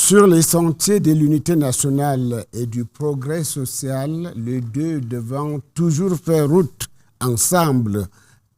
Sur les sentiers de l'unité nationale et du progrès social, les deux devant toujours faire route ensemble.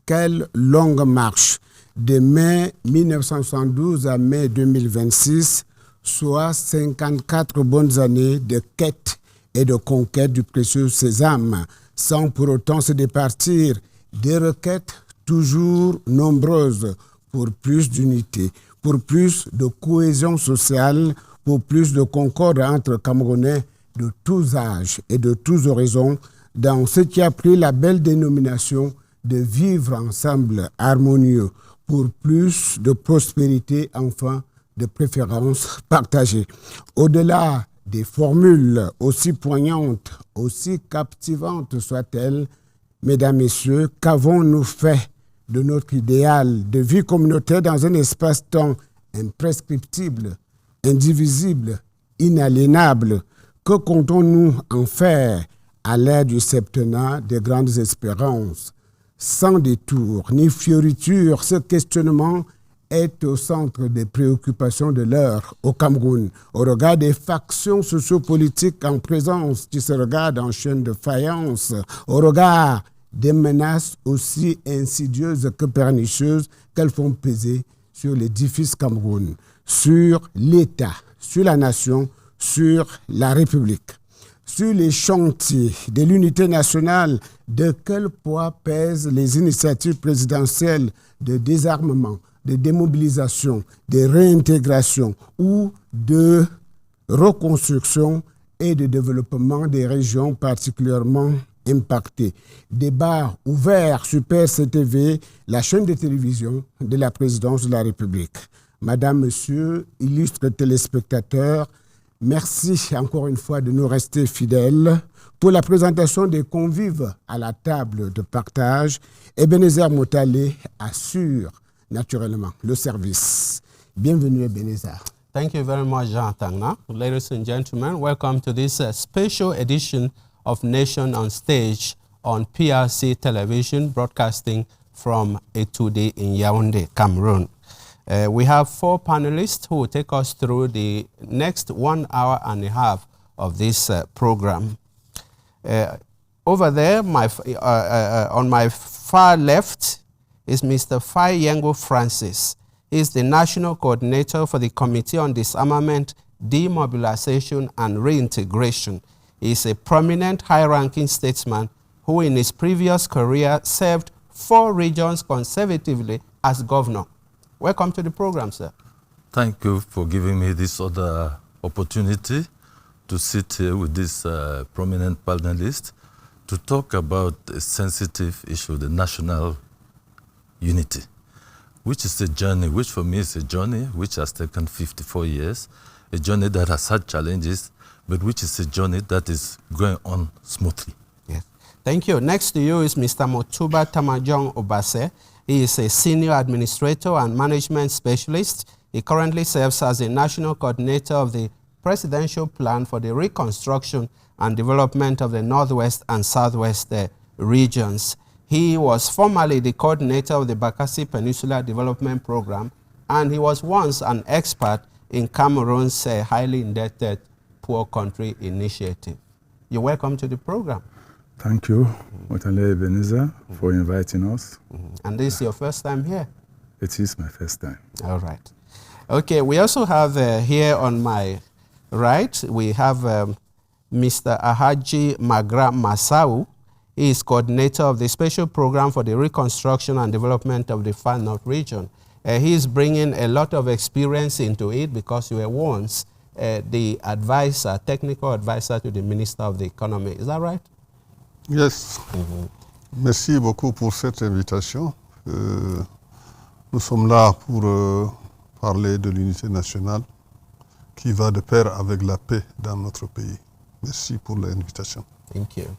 Quelle longue marche de mai 1972 à mai 2026, soit 54 bonnes années de quête et de conquête du précieux sésame, sans pour autant se départir des requêtes toujours nombreuses pour plus d'unité, pour plus de cohésion sociale, pour plus de concorde entre Camerounais de tous âges et de tous horizons, dans ce qui a pris la belle dénomination de vivre ensemble harmonieux, pour plus de prospérité, enfin de préférences partagées. Au-delà des formules aussi poignantes, aussi captivantes soient-elles, mesdames, messieurs, qu'avons-nous fait de notre idéal de vie communautaire dans un espace-temps imprescriptible, indivisible, inaliénable? Que comptons-nous en faire à l'ère du septennat des Grandes Espérances? Sans détour ni fioriture, ce questionnement est au centre des préoccupations de l'heure au Cameroun, au regard des factions sociopolitiques en présence qui se regardent en chaîne de faïence, au regard des menaces aussi insidieuses que pernicieuses qu'elles font peser sur l'édifice Cameroun, sur l'État, sur la nation, sur la République. Sur les chantiers de l'unité nationale, de quel poids pèsent les initiatives présidentielles de désarmement, de démobilisation, de réintégration ou de reconstruction et de développement des régions particulièrement impactées? Débat ouvert sur PRC-TV, la chaîne de télévision de la présidence de la République. Madame, Monsieur, illustres téléspectateurs, merci encore une fois de nous rester fidèles. Pour la présentation des convives à la table de partage, Ebenezer Motale assure naturellement le service. Bienvenue, Ebenezer. Thank you very much, Atangana. Ladies and gentlemen, welcome to this special edition of Nation on Stage on PRC Television, broadcasting from Etude in Yaoundé, Cameroon. We have 4 panelists who will take us through the next 1 hour and a half of this program. Over there, on my far left, is Mr. Yengo Francis. He is the National Coordinator for the Committee on Disarmament, Demobilisation and Reintegration. He is a prominent high-ranking statesman who in his previous career served 4 regions consecutively as governor. Welcome to the program, sir. Thank you for giving me this other opportunity to sit here with this prominent panelist to talk about a sensitive issue, the national unity, which is a journey, which for me is a journey which has taken 54 years, a journey that has had challenges, but which is a journey that is going on smoothly. Yes. Thank you. Next to you is Mr. Motuba Tamajong Obase. He is a senior administrator and management specialist. He currently serves as a national coordinator of the Presidential Plan for the Reconstruction and Development of the Northwest and Southwest regions. He was formerly the coordinator of the Bakassi Peninsula Development Program, and he was once an expert in Cameroon's highly indebted Poor Country Initiative. You're welcome to the program. Thank you, Motale Ebenezer, for inviting us. And this is your first time here? It is my first time. All right. Okay, we also have here on my right, we have Mr. Hadji Magra Massaou. He is coordinator of the Special Program for the Reconstruction and Development of the Far North region. He is bringing a lot of experience into it because you were once the advisor, technical advisor to the Minister of the Economy. Is that right? Yes. Merci beaucoup pour cette invitation. Nous sommes là pour parler de l'unité nationale qui va de pair avec la paix dans notre pays. Merci pour l'invitation. Thank you.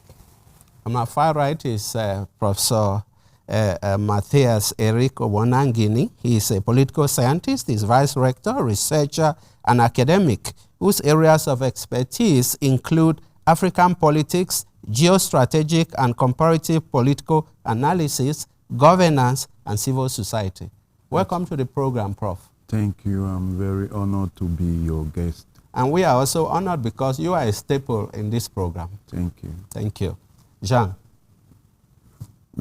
On my far right is Professor Mathias-Eric Owona Nguini. He is a political scientist, he's vice rector, researcher, and academic whose areas of expertise include African politics, geostrategic and comparative political analysis, governance, and civil society. Welcome to the program, Prof. Thank you. I'm very honored to be your guest And we are also honored because you are a staple in this program. Thank you. Thank you. Jean.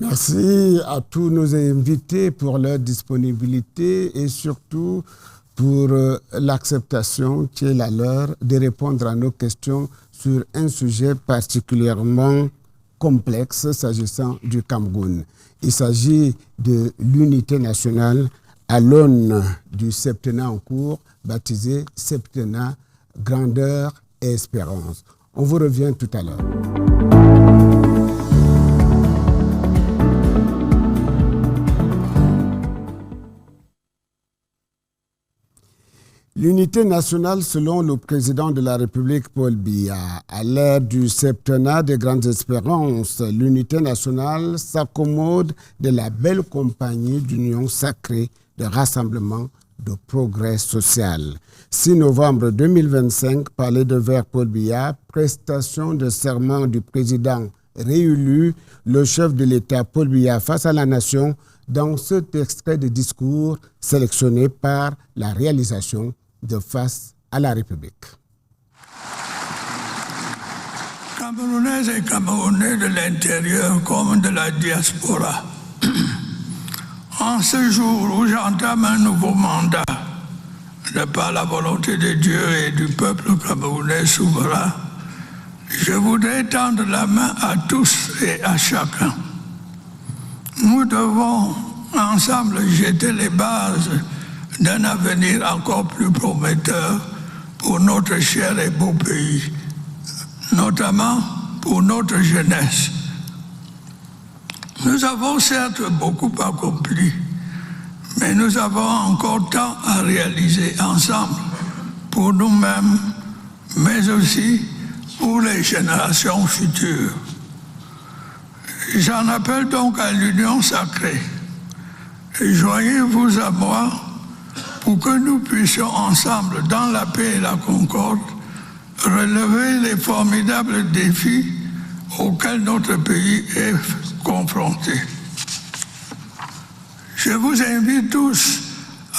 Merci à tous nos invités pour leur disponibilité et surtout pour l'acceptation qui est la leur de répondre à nos questions sur un sujet particulièrement complexe s'agissant du Cameroun. Il s'agit de l'unité nationale à l'aune du septennat en cours, baptisé septennat Grandeur et Espérance. On vous revient tout à l'heure. L'unité nationale, selon le président de la République, Paul Biya, à l'ère du septennat des Grandes Espérances, l'unité nationale s'accommode de la belle compagnie d'union sacrée de rassemblement de progrès social. 6 novembre 2025, Palais de Verre Paul Biya, prestation de serment du président réélu, le chef de l'État Paul Biya face à la nation, dans cet extrait de discours sélectionné par la réalisation de Face à la République. Camerounaises et Camerounais de l'intérieur comme de la diaspora, en ce jour où j'entame un nouveau mandat, de par la volonté de Dieu et du peuple camerounais souverain, je voudrais tendre la main à tous et à chacun. Nous devons ensemble jeter les bases d'un avenir encore plus prometteur pour notre cher et beau pays, notamment pour notre jeunesse. Nous avons certes beaucoup accompli, mais nous avons encore tant à réaliser ensemble pour nous-mêmes, mais aussi pour les générations futures. J'en appelle donc à l'union sacrée. Joignez-vous à moi pour que nous puissions ensemble, dans la paix et la concorde, relever les formidables défis auxquels notre pays est confronté. Je vous invite tous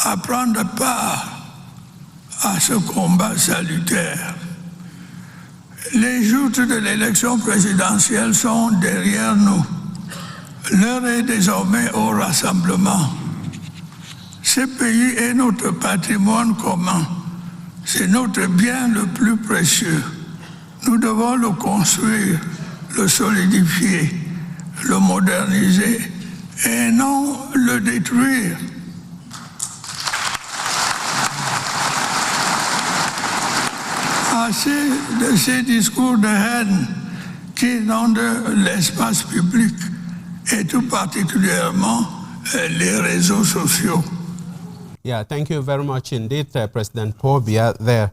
à prendre part à ce combat salutaire. Les joutes de l'élection présidentielle sont derrière nous. L'heure est désormais au rassemblement. Ce pays est notre patrimoine commun. C'est notre bien le plus précieux. Nous devons le construire, le solidifier, le moderniser et non le détruire. Assez de ces discours de haine qui inondent l'espace public et tout particulièrement les réseaux sociaux. Yeah, thank you very much indeed, President Paul Biya there.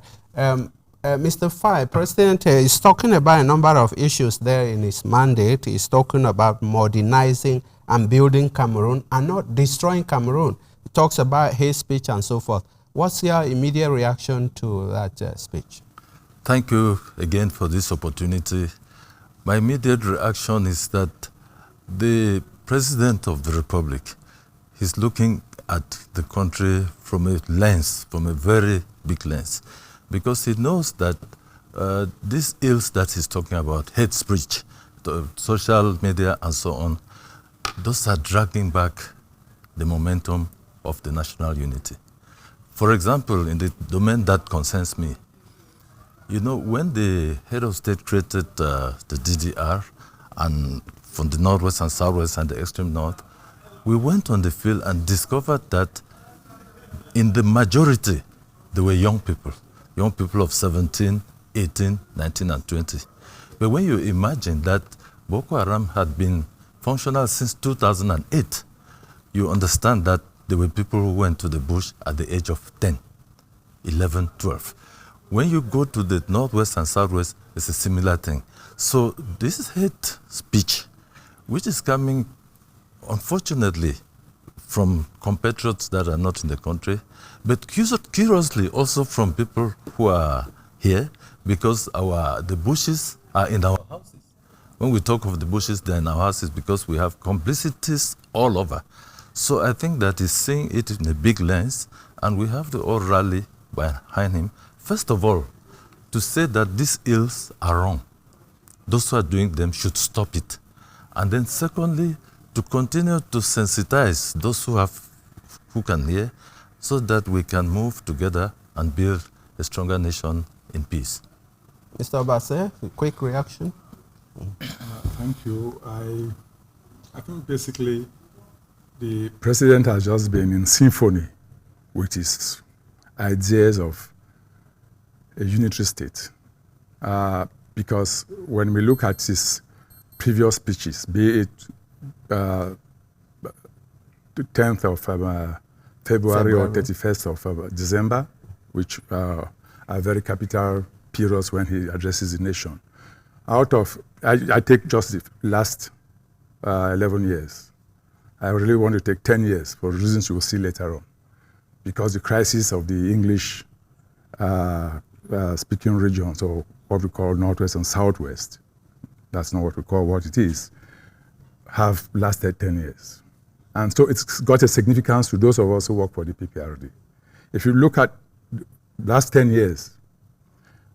Mr. Faye, President is talking about a number of issues there in his mandate. He's talking about modernizing and building Cameroon and not destroying Cameroon. He talks about hate speech and so forth. What's your immediate reaction to that speech? Thank you again for this opportunity. My immediate reaction is that the President of the Republic is looking at the country from a lens, from a very big lens, because he knows that these ills that he's talking about, hate speech, social media and so on, those are dragging back the momentum of the national unity. For example, in the domain that concerns me, you know, when the head of state created the DDR, and from the northwest and southwest and the extreme north, we went on the field and discovered that in the majority, there were young people of 17, 18, 19, and 20. But when you imagine that Boko Haram had been functional since 2008, you understand that there were people who went to the bush at the age of 10, 11, 12. When you go to the northwest and southwest, it's a similar thing. So this is hate speech, which is coming, unfortunately, from compatriots that are not in the country, but curiously also from people who are here, because the bushes are in our houses. When we talk of the bushes, they're in our houses because we have complicities all over. So I think that he's seeing it in a big lens, and we have to all rally behind him. First of all, to say that these ills are wrong. Those who are doing them should stop it. And then secondly, to continue to sensitize those who can hear, so that we can move together and build a stronger nation in peace. Mr. Obase, a quick reaction. Thank you. I think basically the president has just been in symphony with his ideas of a unitary state. Because when we look at his previous speeches, be it the 10th of February or 31st of December, which are very capital periods when he addresses the nation. I take just the last 11 years. I really want to take 10 years for reasons you will see later on. Because the crisis of the English speaking regions, or what we call Northwest and Southwest, that's not what we call what it is, have lasted 10 years. And so it's got a significance to those of us who work for the PPRD. If you look at the last 10 years,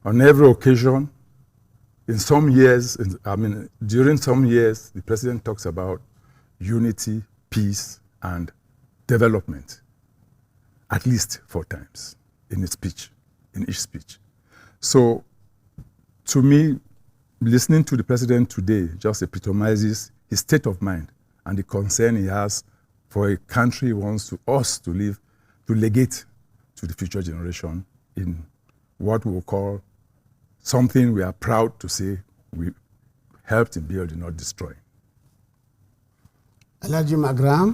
on every occasion, in some years, during some years, the president talks about unity, peace, and development, at least 4 times in each speech. So, to me, listening to the president today just epitomizes his state of mind and the concern he has for a country he wants us to live, to legate to the future generation in what we will call something we are proud to say we helped in building, not destroying. Hadji Magra,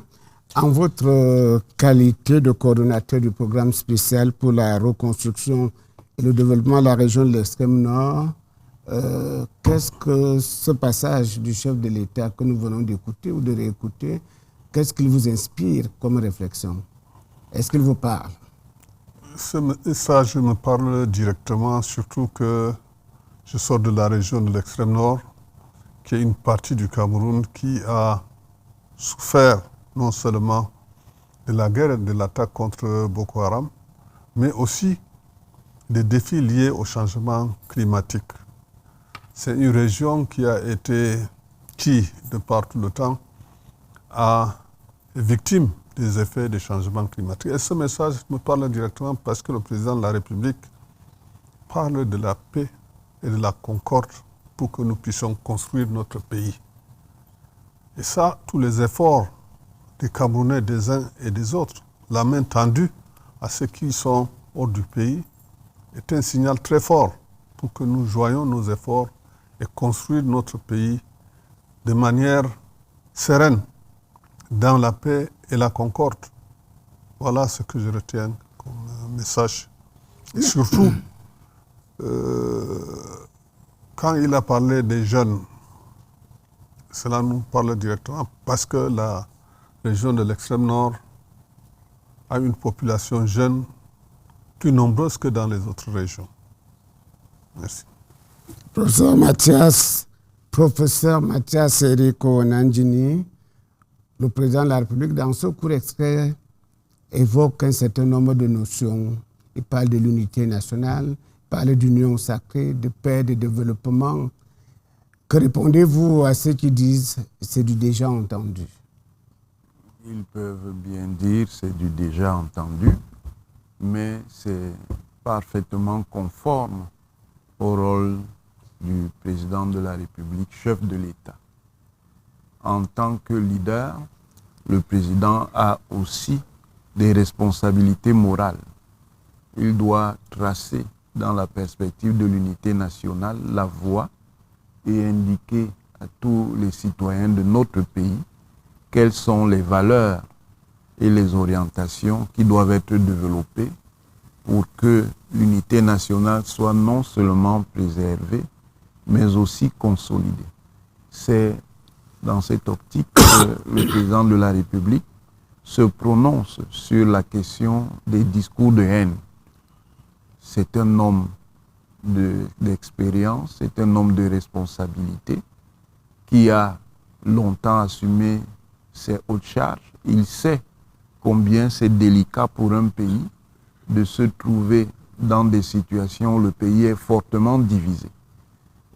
en votre qualité de coordonnateur du programme spécial pour la reconstruction et le développement de la région de l'extrême nord, qu'est-ce que ce passage du chef de l'État que nous venons d'écouter ou de réécouter, qu'est-ce qu'il vous inspire comme réflexion? Est-ce qu'il vous parle? Ça, je me parle directement, surtout que je sors de la région de l'extrême nord, qui est une partie du Cameroun qui a souffert non seulement de la guerre et de l'attaque contre Boko Haram, mais aussi des défis liés au changement climatique. C'est une région qui, de par tout le temps, est victime des effets des changements climatiques. Et ce message me parle directement parce que le président de la République parle de la paix et de la concorde pour que nous puissions construire notre pays. Et ça, tous les efforts des Camerounais, des uns et des autres, la main tendue à ceux qui sont hors du pays, est un signal très fort pour que nous joignons nos efforts et construire notre pays de manière sereine, dans la paix et la concorde. Voilà ce que je retiens comme message. Et surtout, quand il a parlé des jeunes, cela nous parle directement parce que la région de l'extrême nord a une population jeune plus nombreuse que dans les autres régions. Merci. Professeur Mathias-Eric Nguini, le président de la République, dans ce court extrait, évoque un certain nombre de notions. Il parle de l'unité nationale, il parle d'union sacrée, de paix, de développement. Que répondez-vous à ceux qui disent c'est du déjà entendu? Ils peuvent bien dire c'est du déjà entendu, mais c'est parfaitement conforme au rôle du président de la République, chef de l'État. En tant que leader, le président a aussi des responsabilités morales. Il doit tracer dans la perspective de l'unité nationale la voie et indiquer à tous les citoyens de notre pays quelles sont les valeurs et les orientations qui doivent être développées pour que l'unité nationale soit non seulement préservée, mais aussi consolidée. C'est dans cette optique que le président de la République se prononce sur la question des discours de haine. C'est un homme d'expérience, c'est un homme de responsabilité qui a longtemps assumé ses hautes charges. Il sait combien c'est délicat pour un pays de se trouver dans des situations où le pays est fortement divisé.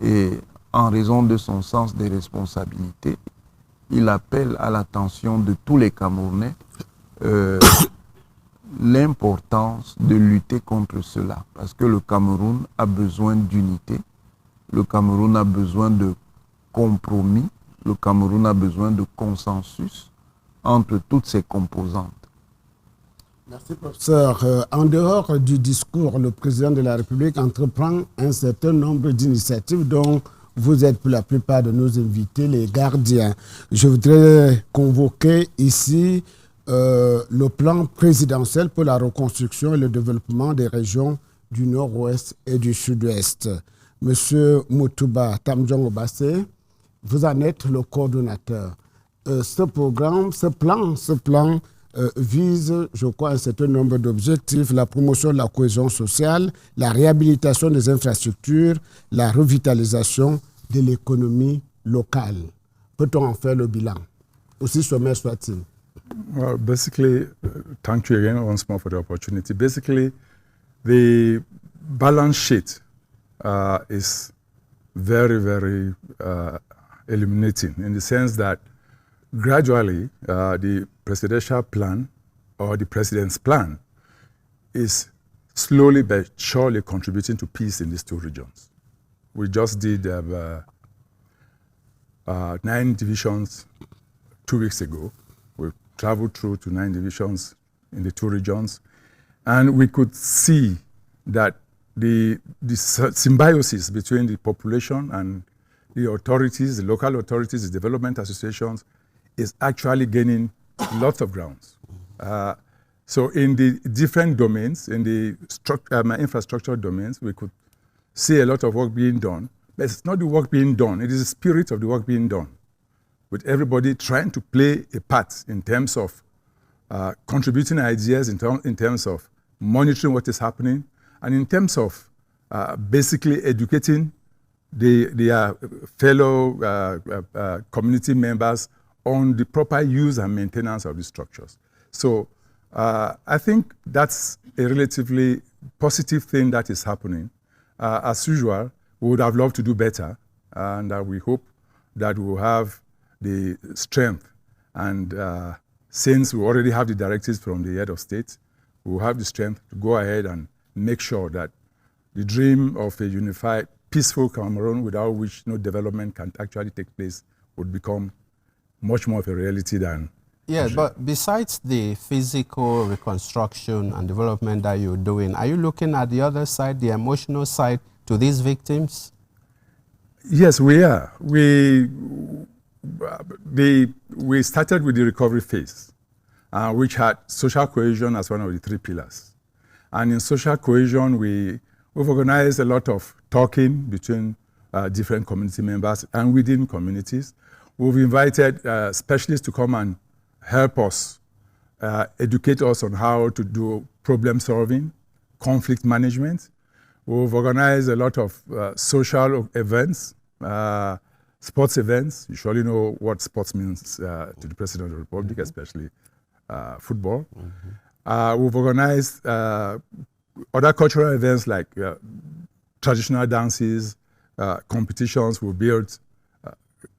Et en raison de son sens des responsabilités, il appelle à l'attention de tous les Camerounais l'importance de lutter contre cela. Parce que le Cameroun a besoin d'unité, le Cameroun a besoin de compromis, le Cameroun a besoin de consensus entre toutes ses composantes. Merci, professeur. En dehors du discours, le président de la République entreprend un certain nombre d'initiatives dont vous êtes pour la plupart de nos invités les gardiens. Je voudrais convoquer ici le plan présidentiel pour la reconstruction et le développement des régions du Nord-Ouest et du Sud-Ouest. Monsieur Motuba Tamajong Obase, vous en êtes le coordonnateur. Ce plan vise, je crois, un certain nombre d'objectifs: la promotion de la cohésion sociale, la réhabilitation des infrastructures, la revitalisation de l'économie locale. Peut-on en faire le bilan, aussi sommaire soit-il? Well, basically, thank you again once more for the opportunity. Basically, the balance sheet is very, very illuminating in the sense that gradually the presidential plan or the president's plan is slowly but surely contributing to peace in these two regions. We just did 9 divisions 2 weeks ago. We traveled through to 9 divisions in the two regions, and we could see that the symbiosis between the population and the authorities, the local authorities, the development associations, is actually gaining lots of grounds. So in the different domains, in the infrastructure domains, we could see a lot of work being done. But it's not the work being done, it is the spirit of the work being done, with everybody trying to play a part in terms of contributing ideas, in terms of monitoring what is happening, and in terms of basically educating their fellow community members on the proper use and maintenance of the structures. So I think that's a relatively positive thing that is happening. As usual, we would have loved to do better, and we hope that we will have the strength. And since we already have the directives from the head of state, we will have the strength to go ahead and make sure that the dream of a unified, peaceful Cameroon, without which no development can actually take place, would become much more of a reality than. Yes, but besides the physical reconstruction and development that you're doing, are you looking at the other side, the emotional side, to these victims? Yes, we are. We started with the recovery phase, which had social cohesion as one of the 3 pillars. And in social cohesion, we've organized a lot of talking between different community members and within communities. We've invited specialists to come and help us, educate us on how to do problem solving, conflict management. We've organized a lot of social events, sports events. You surely know what sports means to the President of the Republic, especially football. We've organized other cultural events like traditional dances, competitions. We've built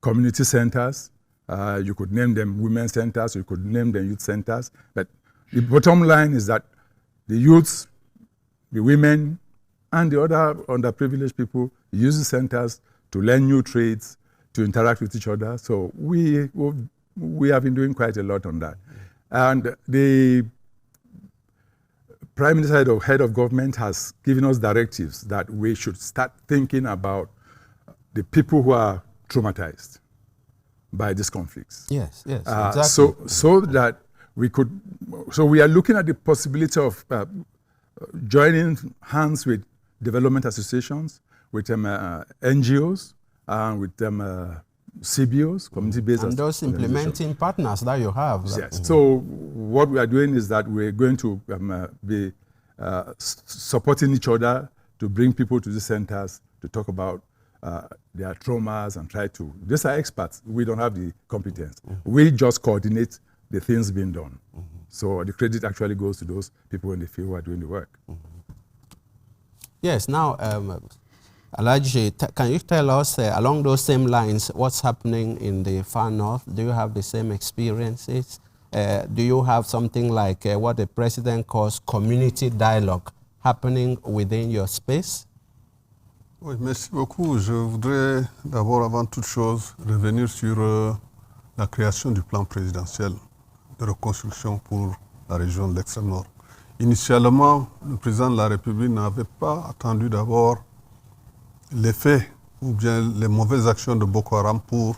community centers. You could name them women's centers, you could name them youth centers. But the bottom line is that the youths, the women, and the other underprivileged people use the centers to learn new trades, to interact with each other. So we have been doing quite a lot on that. And the Prime Minister or head of government has given us directives that we should start thinking about the people who are traumatized by these conflicts. Yes, yes, exactly. So that we could, so we are looking at the possibility of joining hands with development associations, with NGOs, and with CBOs, community-based. And those implementing partners that you have. Yes. So what we are doing is that we're going to be supporting each other to bring people to the centers to talk about their traumas and try to, these are experts, we don't have the competence. We just coordinate the things being done. So the credit actually goes to those people in the field who are doing the work. Yes, now, Alhaji, can you tell us, along those same lines, what's happening in the far north? Do you have the same experiences? Do you have something like what the president calls community dialogue happening within your space? Oui, merci beaucoup. Je voudrais d'abord, avant toute chose, revenir sur la création du plan présidentiel de reconstruction pour la région de l'extrême nord. Initialement, le président de la République n'avait pas attendu d'abord l'effet ou bien les mauvaises actions de Boko Haram pour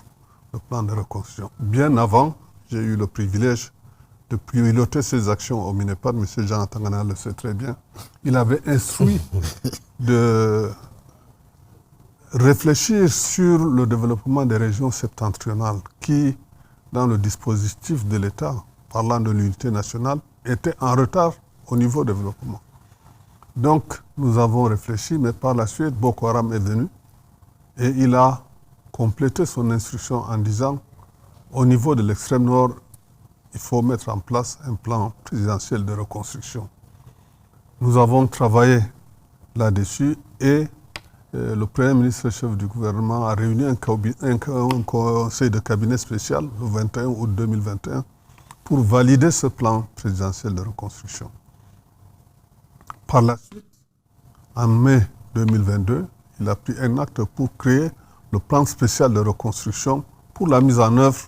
le plan de reconstruction. Bien avant, j'ai eu le privilège de piloter ces actions au Minepad, M. Jean Atangana le sait très bien. Il avait instruit de réfléchir sur le développement des régions septentrionales qui, dans le dispositif de l'État, parlant de l'unité nationale, étaient en retard au niveau développement. Donc, nous avons réfléchi, mais par la suite, Boko Haram est venu et il a complété son instruction en disant, au niveau de l'extrême nord, il faut mettre en place un plan présidentiel de reconstruction. Nous avons travaillé là-dessus et le Premier ministre chef du gouvernement a réuni un conseil de cabinet spécial le 21 août 2021 pour valider ce plan présidentiel de reconstruction. Par la suite, en mai 2022, il a pris un acte pour créer le plan spécial de reconstruction pour la mise en œuvre,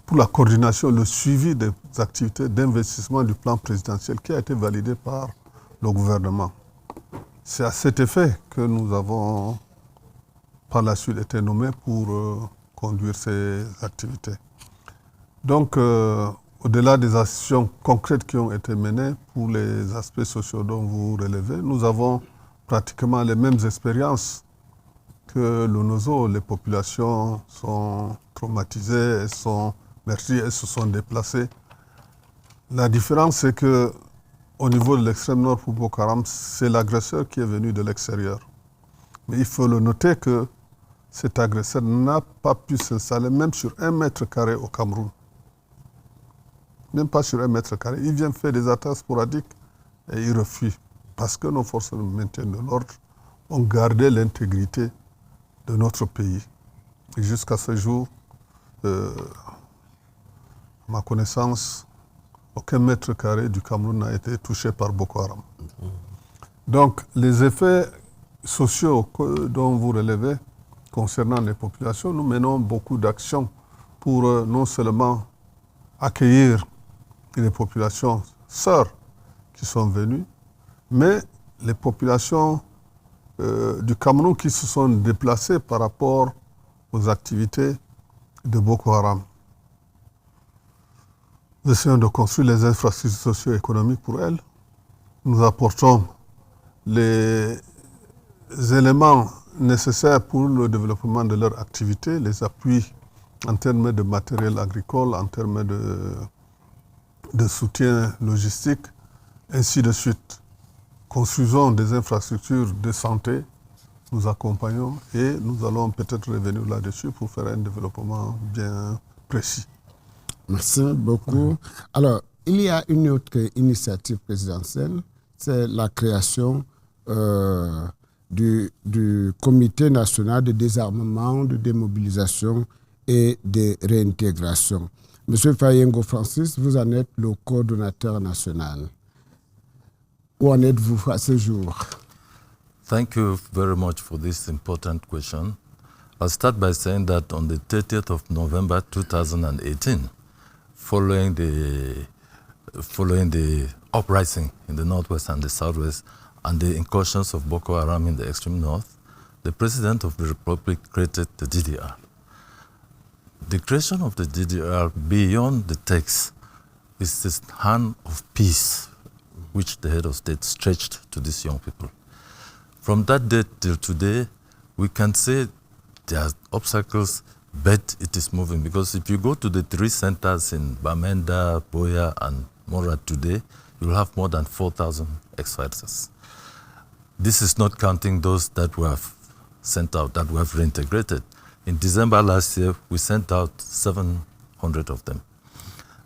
pour la coordination, le suivi des activités d'investissement du plan présidentiel qui a été validé par le gouvernement. C'est à cet effet que nous avons par la suite été nommés pour conduire ces activités. Donc, au-delà des actions concrètes qui ont été menées pour les aspects sociaux dont vous relevez, nous avons pratiquement les mêmes expériences que l'UNOSO. Les populations sont traumatisées, elles se sont déplacées. La différence, c'est que au niveau de l'extrême nord pour Boko Haram, c'est l'agresseur qui est venu de l'extérieur. Mais il faut le noter que cet agresseur n'a pas pu s'installer même sur 1 mètre carré au Cameroun. Même pas sur 1 mètre carré. Il vient faire des attaques sporadiques et il refuse. Parce que nos forces de maintien de l'ordre ont gardé l'intégrité de notre pays. Et jusqu'à ce jour, à ma connaissance, aucun mètre carré du Cameroun n'a été touché par Boko Haram. Donc, les effets sociaux dont vous relevez concernant les populations, nous menons beaucoup d'actions pour non seulement accueillir les populations sœurs qui sont venues, mais les populations du Cameroun qui se sont déplacées par rapport aux activités de Boko Haram. Nous essayons de construire les infrastructures socio-économiques pour elles. Nous apportons les éléments nécessaires pour le développement de leur activité, les appuis en termes de matériel agricole, en termes de soutien logistique, ainsi de suite. Construisons des infrastructures de santé, nous accompagnons et nous allons peut-être revenir là-dessus pour faire un développement bien précis. Merci beaucoup. Alors, il y a une autre initiative présidentielle, c'est la création du Comité national de désarmament, de démobilisation et de réintégration. Monsieur Yengo Francis, vous en êtes le coordonnateur national. Où en êtes-vous à ce jour? Thank you very much for this important question. I'll start by saying that on the 30th of November 2018, following the uprising in the northwest and the southwest and the incursions of Boko Haram in the extreme north, the President of the Republic created the DDR. The creation of the DDR, beyond the text, is this hand of peace which the head of state stretched to these young people. From that date till today, we can say there are obstacles, but it is moving. Because if you go to the 3 centers in Bamenda, Boya, and Mora today, you will have more than 4,000 ex-fighters. This is not counting those that we have sent out, that we have reintegrated. In December last year, we sent out 700 of them.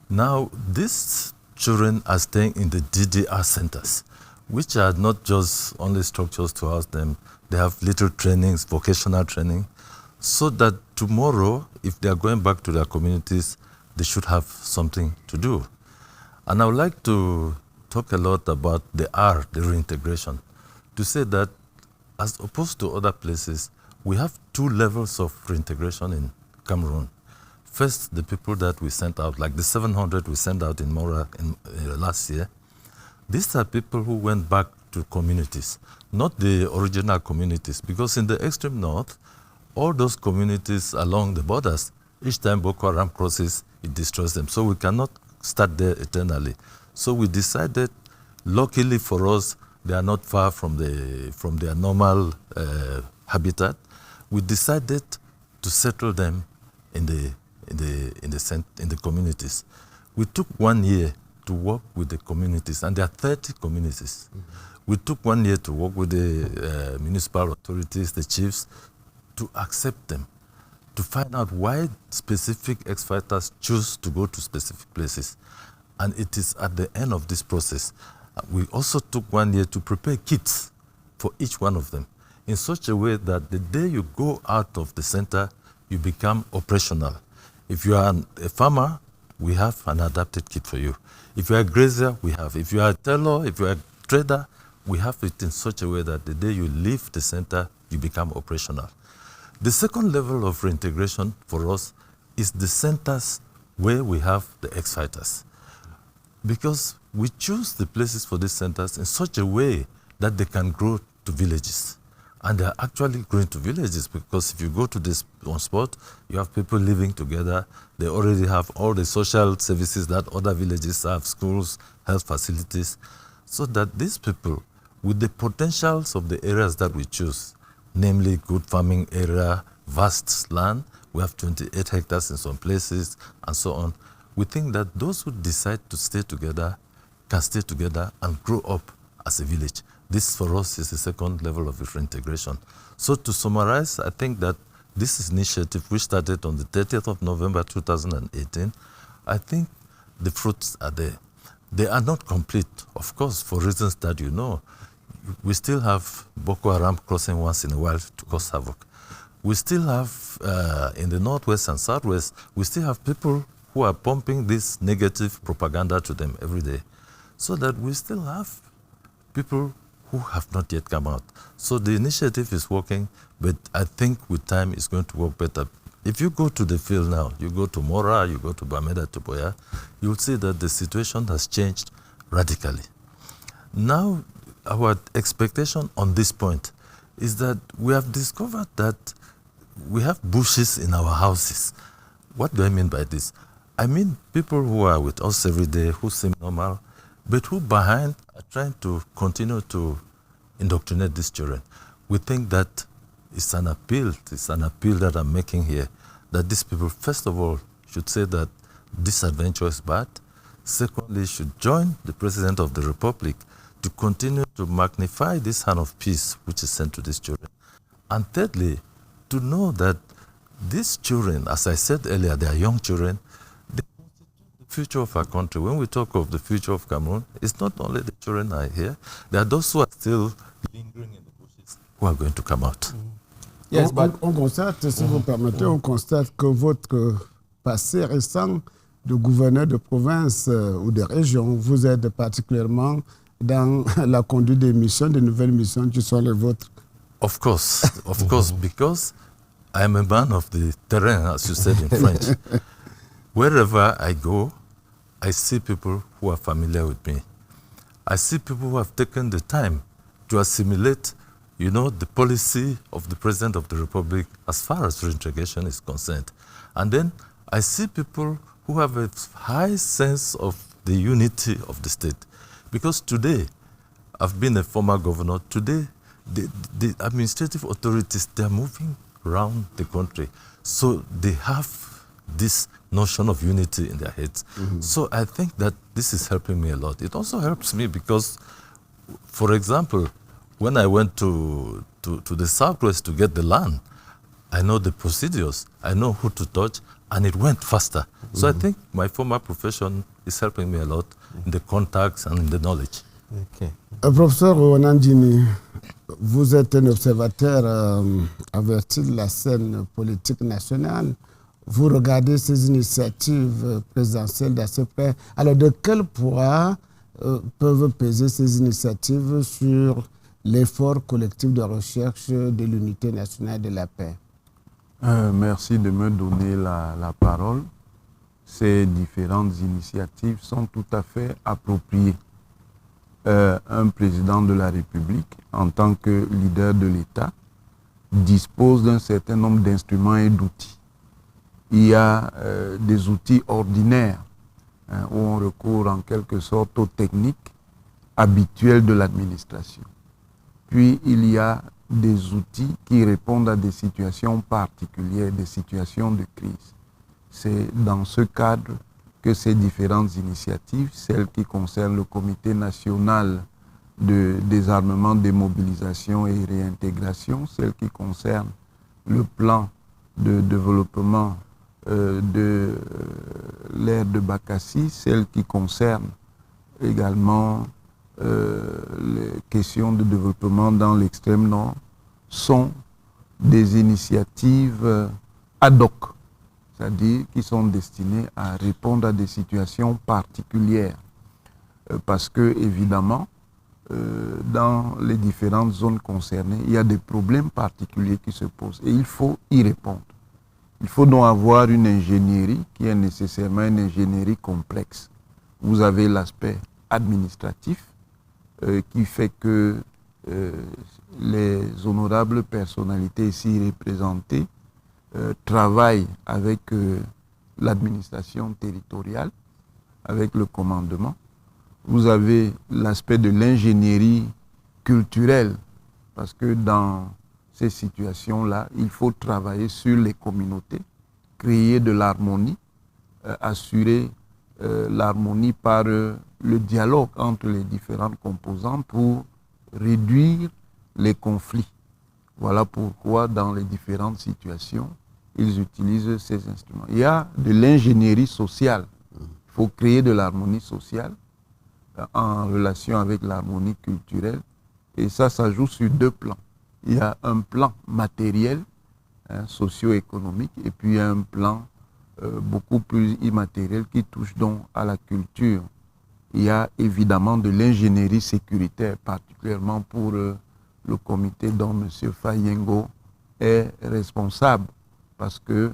Now, these children are staying in the DDR centers, which are not just only structures to house them. They have little trainings, vocational training, so that tomorrow, if they are going back to their communities, they should have something to do. And I would like to talk a lot about the R, the reintegration, to say that as opposed to other places, we have 2 levels of reintegration in Cameroon. First, the people that we sent out, like the 700 we sent out in Mora last year, these are people who went back to communities, not the original communities, because in the extreme north, all those communities along the borders, each time Boko Haram crosses, it destroys them. So we cannot start there eternally. So we decided, luckily for us, they are not far from their normal habitat. We decided to settle them in the communities. We took 1 year to work with the communities, and there are 30 communities. Mm-hmm. We took 1 year to work with the municipal authorities, the chiefs, to accept them, to find out why specific ex-fighters choose to go to specific places. And it is at the end of this process. We also took 1 year to prepare kits for each one of them in such a way that the day you go out of the center, you become operational. If you are a farmer, we have an adapted kit for you. If you are a grazier, we have. If you are a tailor, if you are a trader, we have it in such a way that the day you leave the center, you become operational. The second level of reintegration for us is the centers where we have the ex-fighters. Because we choose the places for these centers in such a way that they can grow to villages. And they are actually growing to villages, because if you go to this one spot, you have people living together. They already have all the social services that other villages have, schools, health facilities, so that these people, with the potentials of the areas that we choose, namely good farming area, vast land, we have 28 hectares in some places, and so on. We think that those who decide to stay together can stay together and grow up as a village. This, for us, is the second level of reintegration. So to summarize, I think that this initiative, which started on the 30th of November 2018, I think the fruits are there. They are not complete, of course, for reasons that you know. We still have Boko Haram crossing once in a while to cause havoc. We still have, in the northwest and southwest, we still have people who are pumping this negative propaganda to them every day. So that we still have people who have not yet come out. So the initiative is working, but I think with time it's going to work better. If you go to the field now, you go to Mora, you go to Bameda, to Boya, you'll see that the situation has changed radically. Now, our expectation on this point is that we have discovered that we have bushes in our houses. What do I mean by this? I mean people who are with us every day, who seem normal, but who behind are trying to continue to indoctrinate these children. We think that it's an appeal that I'm making here, that these people, first of all, should say that this adventure is bad. Secondly, should join the President of the Republic to continue to magnify this hand of peace which is sent to these children. And thirdly, to know that these children, as I said earlier, they are young children, they constitute the future of our country. When we talk of the future of Cameroon, it's not only the children are here, there are those who are still lingering in the bushes who are going to come out. Yes, on constate, si vous permettez, on constate que votre passé récent de gouverneur de province ou de région vous aide particulièrement dans la conduite des missions, des nouvelles missions qui sont les vôtres. Of course, because I am a man of the terrain, as you said in French. Wherever I go, I see people who are familiar with me. I see people who have taken the time to assimilate, the policy of the President of the Republic as far as reintegration is concerned. And then I see people who have a high sense of the unity of the state. Because today, I've been a former governor, today the administrative authorities, they're moving around the country. So they have this notion of unity in their heads. Mm-hmm. So I think that this is helping me a lot. It also helps me because, for example, when I went to the southwest to get the land, I know the procedures, I know who to touch, and it went faster. Mm-hmm. So I think my former profession is helping me a lot in the contacts and in the knowledge. Okay. Professeur Owona, vous êtes un observateur averti de la scène politique nationale. Vous regardez ces initiatives présidentielles d'assez près. Alors, de quel poids peuvent peser ces initiatives sur l'effort collectif de recherche de l'unité nationale de la paix? Merci de me donner la parole. Ces différentes initiatives sont tout à fait appropriées. Un président de la République, en tant que leader de l'État, dispose d'un certain nombre d'instruments et d'outils. Il y a des outils ordinaires où on recourt en quelque sorte aux techniques habituelles de l'administration. Puis il y a des outils qui répondent à des situations particulières, des situations de crise. C'est dans ce cadre que ces différentes initiatives, celles qui concernent le Comité national de désarmement, démobilisation et réintégration, celles qui concernent le plan de développement de l'ère de Bakassi, celles qui concernent également les questions de développement dans l'extrême nord, sont des initiatives ad hoc, c'est-à-dire qui sont destinées à répondre à des situations particulières. Parce que, évidemment, dans les différentes zones concernées, il y a des problèmes particuliers qui se posent et il faut y répondre. Il faut donc avoir une ingénierie qui est nécessairement une ingénierie complexe. Vous avez l'aspect administratif qui fait que les honorables personnalités ici représentées travaillent avec l'administration territoriale, avec le commandement. Vous avez l'aspect de l'ingénierie culturelle, parce que dans ces situations-là, il faut travailler sur les communautés, créer de l'harmonie, assurer l'harmonie par le dialogue entre les différentes composantes pour réduire les conflits. Voilà pourquoi dans les différentes situations, ils utilisent ces instruments. Il y a de l'ingénierie sociale. Il faut créer de l'harmonie sociale en relation avec l'harmonie culturelle. Et ça joue sur deux plans. Il y a un plan matériel, socio-économique, et puis il y a un plan beaucoup plus immatériel qui touche donc à la culture. Il y a évidemment de l'ingénierie sécuritaire, particulièrement pour le comité dont M. Yengo est responsable, parce que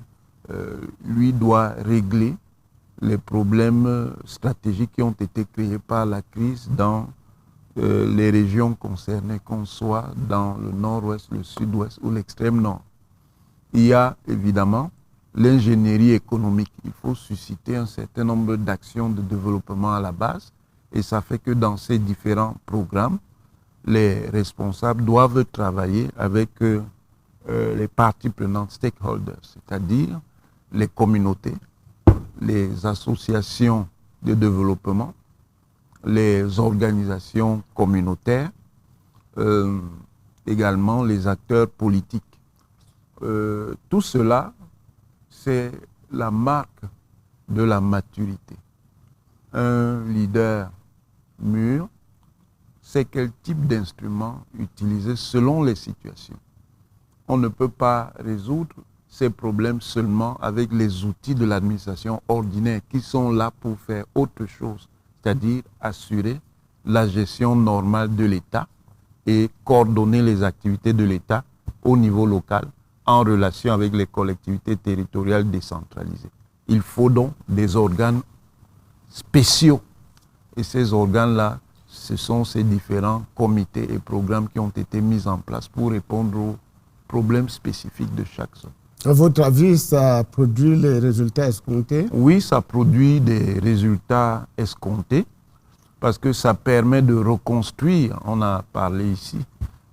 lui doit régler les problèmes stratégiques qui ont été créés par la crise dans les régions concernées, qu'on soit dans le nord-ouest, le sud-ouest ou l'extrême nord. Il y a évidemment l'ingénierie économique. Il faut susciter un certain nombre d'actions de développement à la base, et ça fait que dans ces différents programmes, les responsables doivent travailler avec les parties prenantes, stakeholders, c'est-à-dire les communautés, les associations de développement, les organisations communautaires, également les acteurs politiques. Tout cela, c'est la marque de la maturité. Un leader mûr sait quel type d'instrument utiliser selon les situations. On ne peut pas résoudre ces problèmes seulement avec les outils de l'administration ordinaire qui sont là pour faire autre chose, c'est-à-dire assurer la gestion normale de l'État et coordonner les activités de l'État au niveau local en relation avec les collectivités territoriales décentralisées. Il faut donc des organes spéciaux. Et ces organes-là, ce sont ces différents comités et programmes qui ont été mis en place pour répondre aux problèmes spécifiques de chaque zone. À votre avis, ça produit les résultats escomptés? Oui, ça produit des résultats escomptés parce que ça permet de reconstruire, on a parlé ici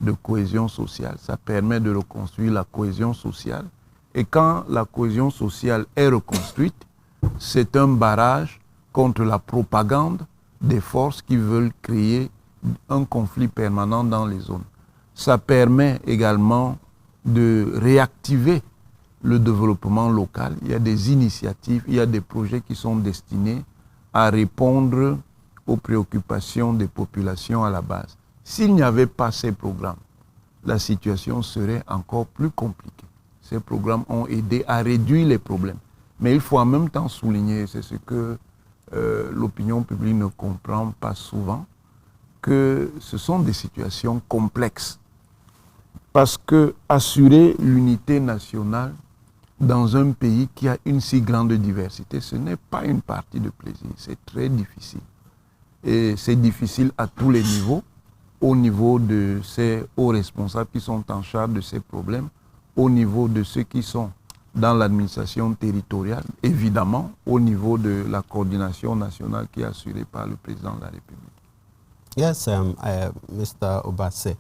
de cohésion sociale, ça permet de reconstruire la cohésion sociale. Et quand la cohésion sociale est reconstruite, c'est un barrage contre la propagande des forces qui veulent créer un conflit permanent dans les zones. Ça permet également de réactiver le développement local. Il y a des initiatives, il y a des projets qui sont destinés à répondre aux préoccupations des populations à la base. S'il n'y avait pas ces programmes, la situation serait encore plus compliquée. Ces programmes ont aidé à réduire les problèmes. Mais il faut en même temps souligner, c'est ce que l'opinion publique ne comprend pas souvent, que ce sont des situations complexes. Parce que assurer l'unité nationale dans un pays qui a une si grande diversité, ce n'est pas une partie de plaisir, c'est très difficile. Et c'est difficile à tous les niveaux, au niveau de ces hauts responsables qui sont en charge de ces problèmes, au niveau de ceux qui sont dans l'administration territoriale, évidemment, au niveau de la coordination nationale qui est assurée par le président de la République. Yes, Mr. Obase,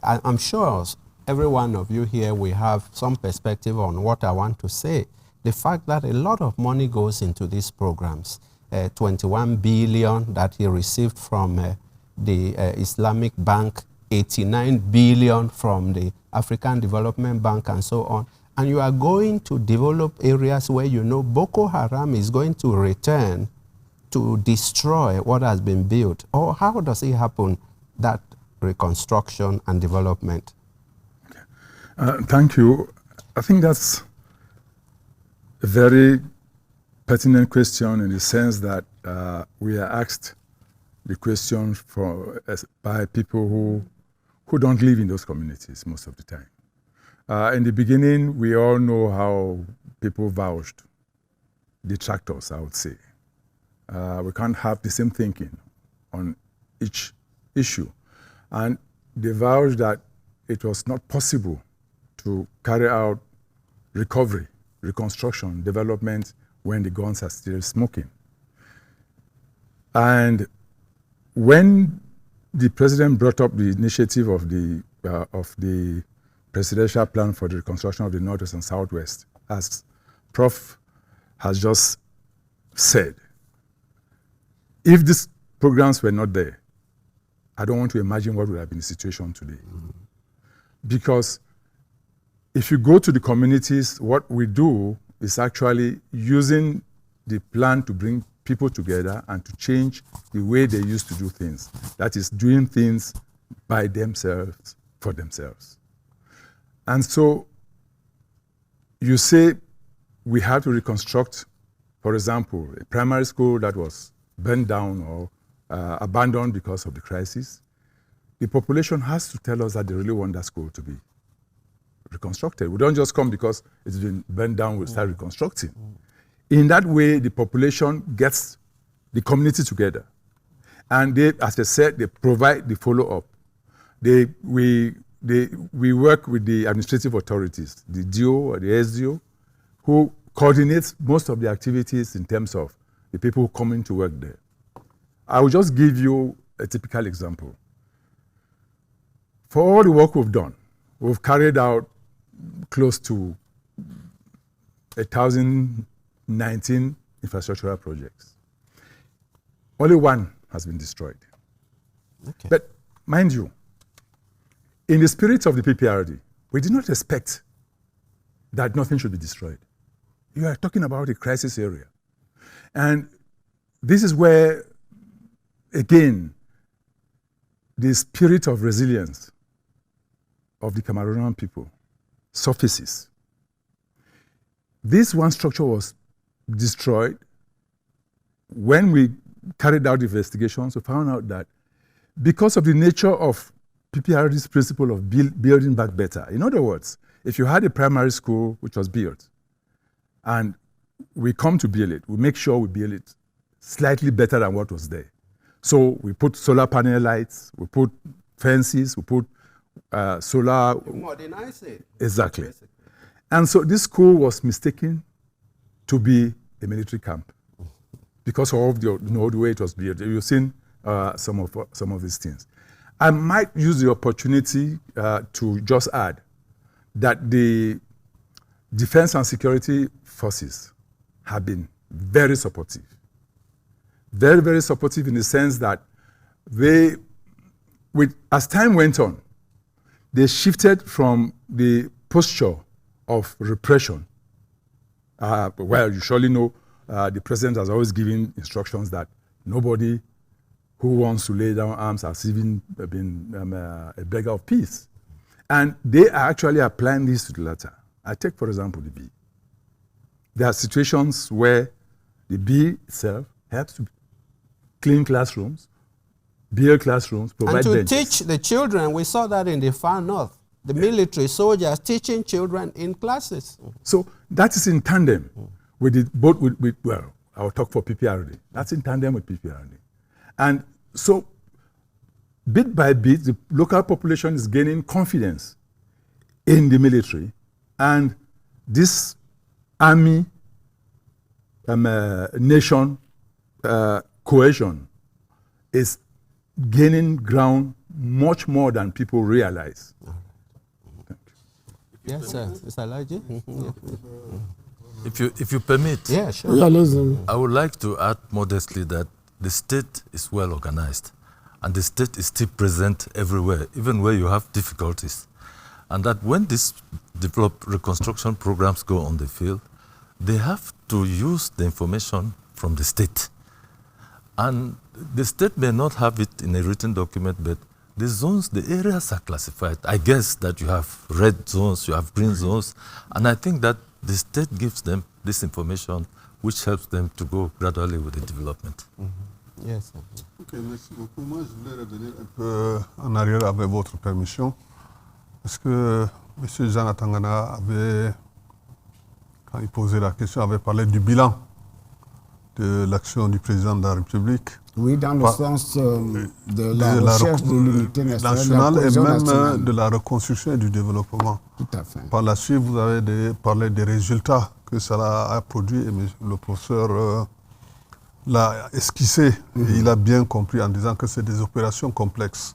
I'm sure every one of you here will have some perspective on what I want to say. The fact that a lot of money goes into these programs, 21 billion that he received from the Islamic Bank, 89 billion from the African Development Bank and so on. And you are going to develop areas where you know Boko Haram is going to return to destroy what has been built. Or how does it happen, that reconstruction and development? Thank you. I think that's a very pertinent question in the sense that we are asked the question by people who don't live in those communities most of the time. In the beginning, we all know how people vouched, detractors, I would say. We can't have the same thinking on each issue. And they vouched that it was not possible to carry out recovery, reconstruction, development when the guns are still smoking. And when the president brought up the initiative of the presidential plan for the reconstruction of the Northwest and Southwest, as Prof has just said, if these programs were not there, I don't want to imagine what would have been the situation today. Because if you go to the communities, what we do is actually using the plan to bring people together and to change the way they used to do things. That is, doing things by themselves, for themselves. And so you say we have to reconstruct, for example, a primary school that was burned down or abandoned because of the crisis. The population has to tell us that they really want that school to be reconstructed. We don't just come because it's been burned down, we'll start reconstructing. In that way, the population gets the community together. And they, as I said, they provide the follow-up. We work with the administrative authorities, the DO or the SDO, who coordinates most of the activities in terms of the people who come in to work there. I will just give you a typical example. For all the work we've done, we've carried out close to 1,019 infrastructural projects. Only one has been destroyed. Okay. But mind you, in the spirit of the PPRD, we did not expect that nothing should be destroyed. You are talking about a crisis area. And this is where, again, the spirit of resilience of the Cameroonian people surfaces. This one structure was destroyed. When we carried out investigations, we found out that because of the nature of PPRD's principle of building back better, in other words, if you had a primary school which was built, and we come to build it, we make sure we build it slightly better than what was there. So we put solar panel lights, we put fences, we put solar. You modernize it. Exactly. Basically. And so this school was mistaken to be a military camp because of the way it was built. You've seen some of these things. I might use the opportunity to just add that the defense and security forces have been very supportive. Very, very supportive in the sense that as time went on, they shifted from the posture of repression. Well, you surely know the president has always given instructions that nobody who wants to lay down arms has even been a beggar of peace. And they are actually applying this to the latter. I take, for example, the bee. There are situations where the bee itself helps to clean classrooms, build classrooms, provide and to benches. teach the children. We saw that in the far north. The military soldiers teaching children in classes. So that is in tandem with it, both with well, I'll talk for PPRD. That's in tandem with PPRD. And so bit by bit, the local population is gaining confidence in the military, and this army nation cohesion is gaining ground much more than people realize. Yes, sir. Mr. Alaji? If you permit, Yeah, sure. Yeah, listen. I would like to add modestly that the state is well organized, and the state is still present everywhere, even where you have difficulties. And that when these developed reconstruction programs go on the field, they have to use the information from the state. And the state may not have it in a written document, but the zones, the areas are classified. I guess that you have red zones, you have green zones, and I think that the state gives them this information, which helps them to go gradually with the development. Yes, sir. Ok, merci beaucoup. Moi, je voulais revenir un peu en arrière avec votre permission, parce que M. Jean Atangana avait, quand il posait la question, avait parlé du bilan de l'action du président de la République. Oui, dans le sens de la recherche de l'unité nationale, et même nationale. de la reconstruction et du développement. Tout à fait. Par la suite, vous avez parlé des résultats que cela a produit, et le professeur l'a esquissé, et il a bien compris en disant que c'est des opérations complexes.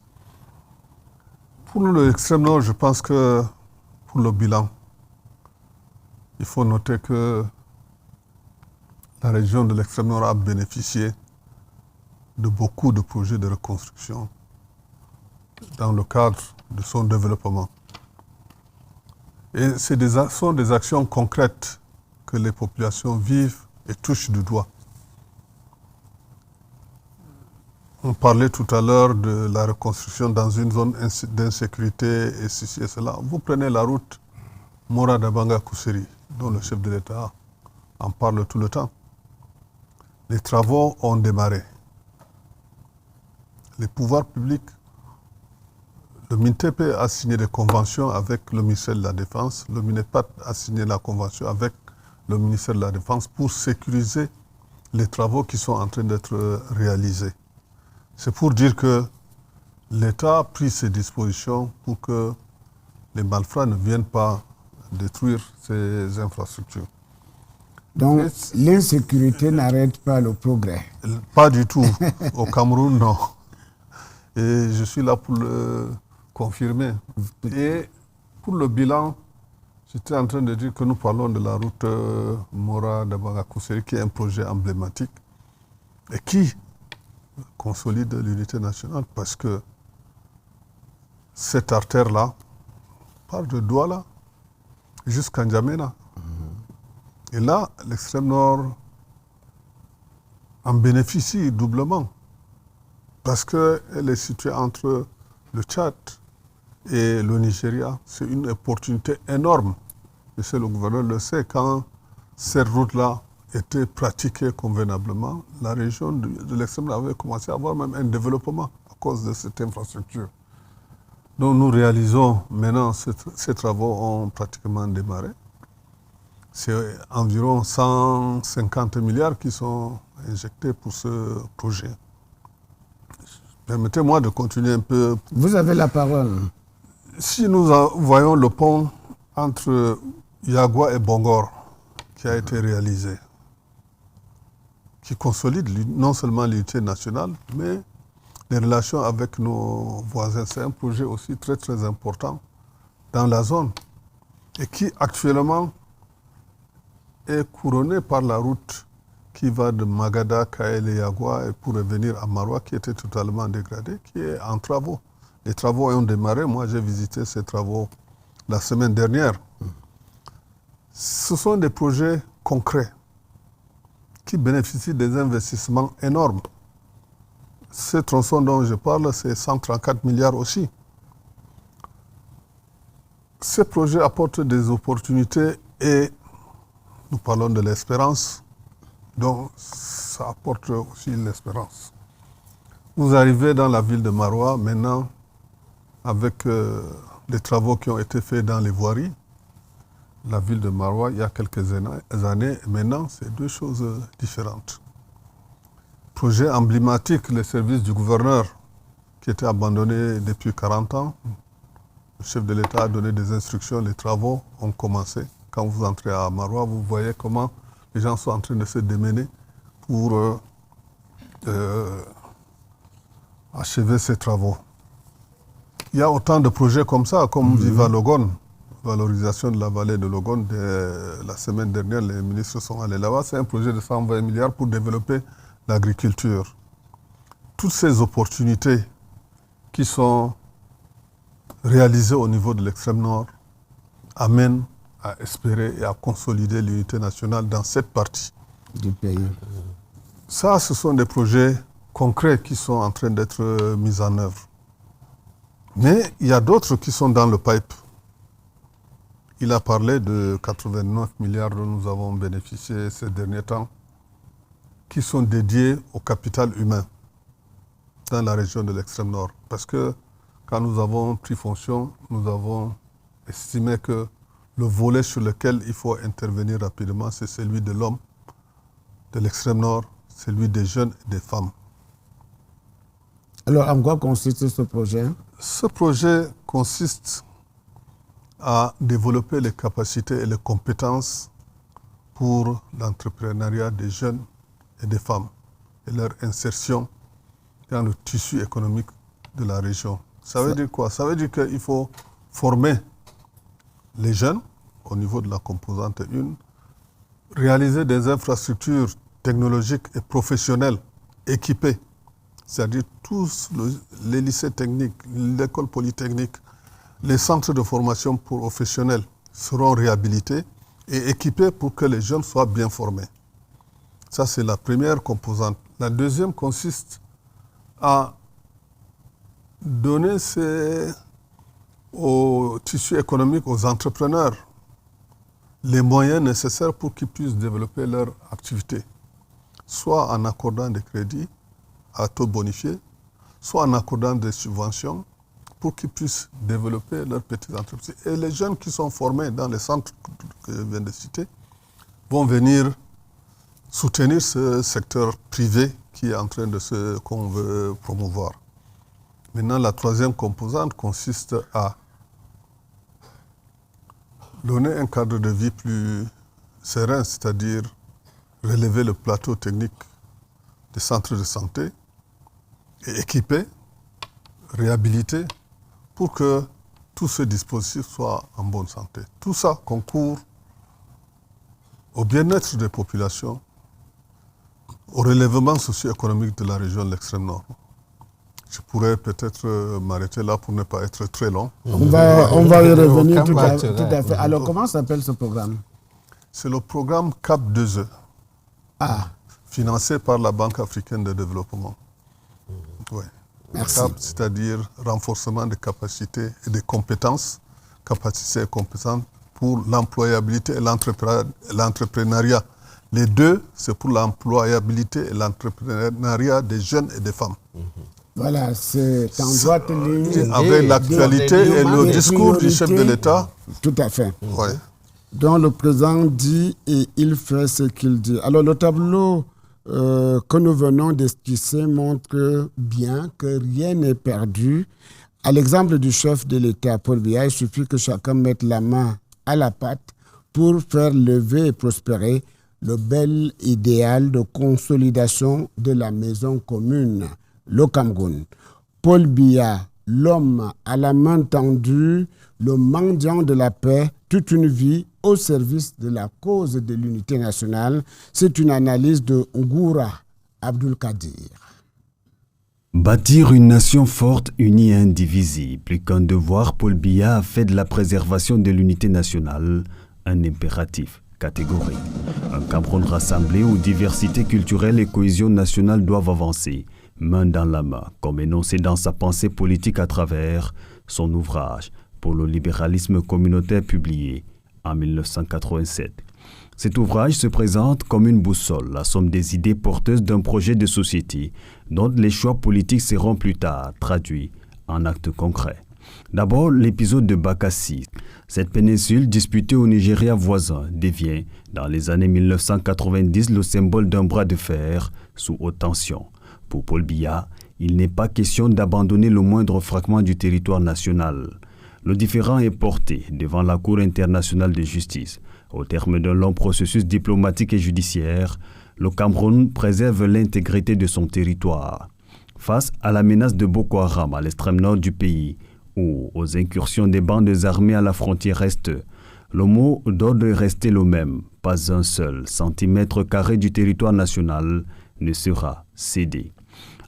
Pour l'extrême nord, je pense que pour le bilan, il faut noter que la région de l'extrême nord a bénéficié de beaucoup de projets de reconstruction dans le cadre de son développement. Et sont des actions concrètes que les populations vivent et touchent du doigt. On parlait tout à l'heure de la reconstruction dans une zone d'insécurité et ceci et cela. Vous prenez la route Mora-Dabanga-Kuseri, dont le chef de l'État en parle tout le temps. Les travaux ont démarré. Les pouvoirs publics, le MINTEP a signé des conventions avec le ministère de la Défense, le MINEPAT a signé la convention avec le ministère de la Défense pour sécuriser les travaux qui sont en train d'être réalisés. C'est pour dire que l'État a pris ses dispositions pour que les malfrats ne viennent pas détruire ces infrastructures. Donc, l'insécurité n'arrête pas le progrès. Pas du tout. Au Cameroun, non. Et je suis là pour le confirmer. Et pour le bilan, j'étais en train de dire que nous parlons de la route Mora-Dabanga-Kuseri, qui est un projet emblématique et qui consolide l'unité nationale, parce que cette artère-là part de Douala jusqu'à N'Djamena. Et là, l'extrême nord en bénéficie doublement, parce qu'elle est située entre le Tchad et le Nigeria. C'est une opportunité énorme. Et c'est le gouverneur le sait, quand cette route-là était pratiquée convenablement, la région de l'extrême nord avait commencé à avoir même un développement à cause de cette infrastructure. Donc nous réalisons maintenant, ces travaux ont pratiquement démarré. C'est environ 150 milliards qui sont injectés pour ce projet. Permettez-moi de continuer un peu. Vous avez la parole. Si nous voyons le pont entre Yagua et Bongor qui a été réalisé, qui consolide non seulement l'unité nationale, mais les relations avec nos voisins. C'est un projet aussi très très important dans la zone et qui actuellement est couronné par la route qui va de Magada, Kael et Yagua et pour revenir à Maroua, qui était totalement dégradée, qui est en travaux. Les travaux ont démarré. Moi, j'ai visité ces travaux la semaine dernière. Ce sont des projets concrets qui bénéficient des investissements énormes. ce tronçon dont je parle, c'est 134 milliards aussi. Ces projets apportent des opportunités et nous parlons de l'espérance, donc ça apporte aussi l'espérance. Vous arrivez dans la ville de Maroua maintenant avec les travaux qui ont été faits dans les voiries. La ville de Maroua, il y a quelques années, maintenant, c'est deux choses différentes. Projet emblématique, les services du gouverneur qui étaient abandonnés depuis 40 ans. Le chef de l'État a donné des instructions, les travaux ont commencé. Quand vous entrez à Maroua, vous voyez comment les gens sont en train de se démener pour achever ces travaux. Il y a autant de projets comme ça, comme Viva Logone, valorisation de la vallée de Logone. La semaine dernière, les ministres sont allés là-bas. C'est un projet de 120 milliards pour développer l'agriculture. Toutes ces opportunités qui sont réalisées au niveau de l'extrême nord amènent à espérer et à consolider l'unité nationale dans cette partie du pays. Ça, ce sont des projets concrets qui sont en train d'être mis en œuvre. Mais il y a d'autres qui sont dans le pipe. Il a parlé de 89 milliards dont nous avons bénéficié ces derniers temps, qui sont dédiés au capital humain dans la région de l'extrême nord. Parce que quand nous avons pris fonction, nous avons estimé que le volet sur lequel il faut intervenir rapidement, c'est celui de l'homme, de l'extrême nord, celui des jeunes et des femmes. Alors, en quoi consiste ce projet? Ce projet consiste à développer les capacités et les compétences pour l'entrepreneuriat des jeunes et des femmes et leur insertion dans le tissu économique de la région. Ça veut dire quoi? Ça veut dire qu'il faut former les jeunes au niveau de la composante 1, réaliser des infrastructures technologiques et professionnelles équipées, c'est-à-dire tous les lycées techniques, l'école polytechnique, les centres de formation professionnels seront réhabilités et équipés pour que les jeunes soient bien formés. Ça, c'est la première composante. La deuxième consiste à donner au tissu économique, aux entrepreneurs, les moyens nécessaires pour qu'ils puissent développer leur activité, soit en accordant des crédits à taux bonifiés, soit en accordant des subventions pour qu'ils puissent développer leurs petites entreprises. Et les jeunes qui sont formés dans les centres que je viens de citer vont venir soutenir ce secteur privé qui est en train de qu'on veut promouvoir. Maintenant, la troisième composante consiste à donner un cadre de vie plus serein, c'est-à-dire relever le plateau technique des centres de santé et équiper, réhabiliter pour que tout ce dispositif soit en bonne santé. Tout ça concourt au bien-être des populations, au relèvement socio-économique de la région de l'extrême nord. Je pourrais peut-être m'arrêter là pour ne pas être très long. On va y revenir tout à fait. Alors, comment s'appelle ce programme? C'est le programme CAP 2E, financé par la Banque africaine de développement. Ouais. Merci. CAP, c'est-à-dire renforcement des capacités et des compétences, capacités et compétences pour l'employabilité et l'entrepreneuriat. Les deux, c'est pour l'employabilité et l'entrepreneuriat des jeunes et des femmes. Voilà, c'est en droite ligne. Avec l'actualité et le discours du chef de l'État. Tout à fait. Ouais. Dont le président dit et il fait ce qu'il dit. Alors, le tableau que nous venons d'esquisser montre bien que rien n'est perdu. À l'exemple du chef de l'État, Paul Biya, il suffit que chacun mette la main à la pâte pour faire lever et prospérer le bel idéal de consolidation de la maison commune, le Cameroun. Paul Biya, l'homme à la main tendue, le mendiant de la paix, toute une vie au service de la cause de l'unité nationale. C'est une analyse de Ngoura Abdul Kadir. Bâtir une nation forte, unie et indivisible, qu'un devoir, Paul Biya a fait de la préservation de l'unité nationale un impératif catégorique. Un Cameroun rassemblé où diversité culturelle et cohésion nationale doivent avancer, main dans la main, comme énoncé dans sa pensée politique à travers son ouvrage pour le libéralisme communautaire publié en 1987. Cet ouvrage se présente comme une boussole, la somme des idées porteuses d'un projet de société dont les choix politiques seront plus tard traduits en actes concrets. D'abord, l'épisode de Bakassi. Cette péninsule disputée au Nigeria voisin devient, dans les années 1990, le symbole d'un bras de fer sous haute tension. Pour Paul Biya, il n'est pas question d'abandonner le moindre fragment du territoire national. Le différend est porté devant la Cour internationale de justice. Au terme d'un long processus diplomatique et judiciaire, le Cameroun préserve l'intégrité de son territoire. Face à la menace de Boko Haram à l'extrême nord du pays, ou aux incursions des bandes armées à la frontière est, le mot d'ordre est resté le même. Pas un seul centimètre carré du territoire national ne sera cédé.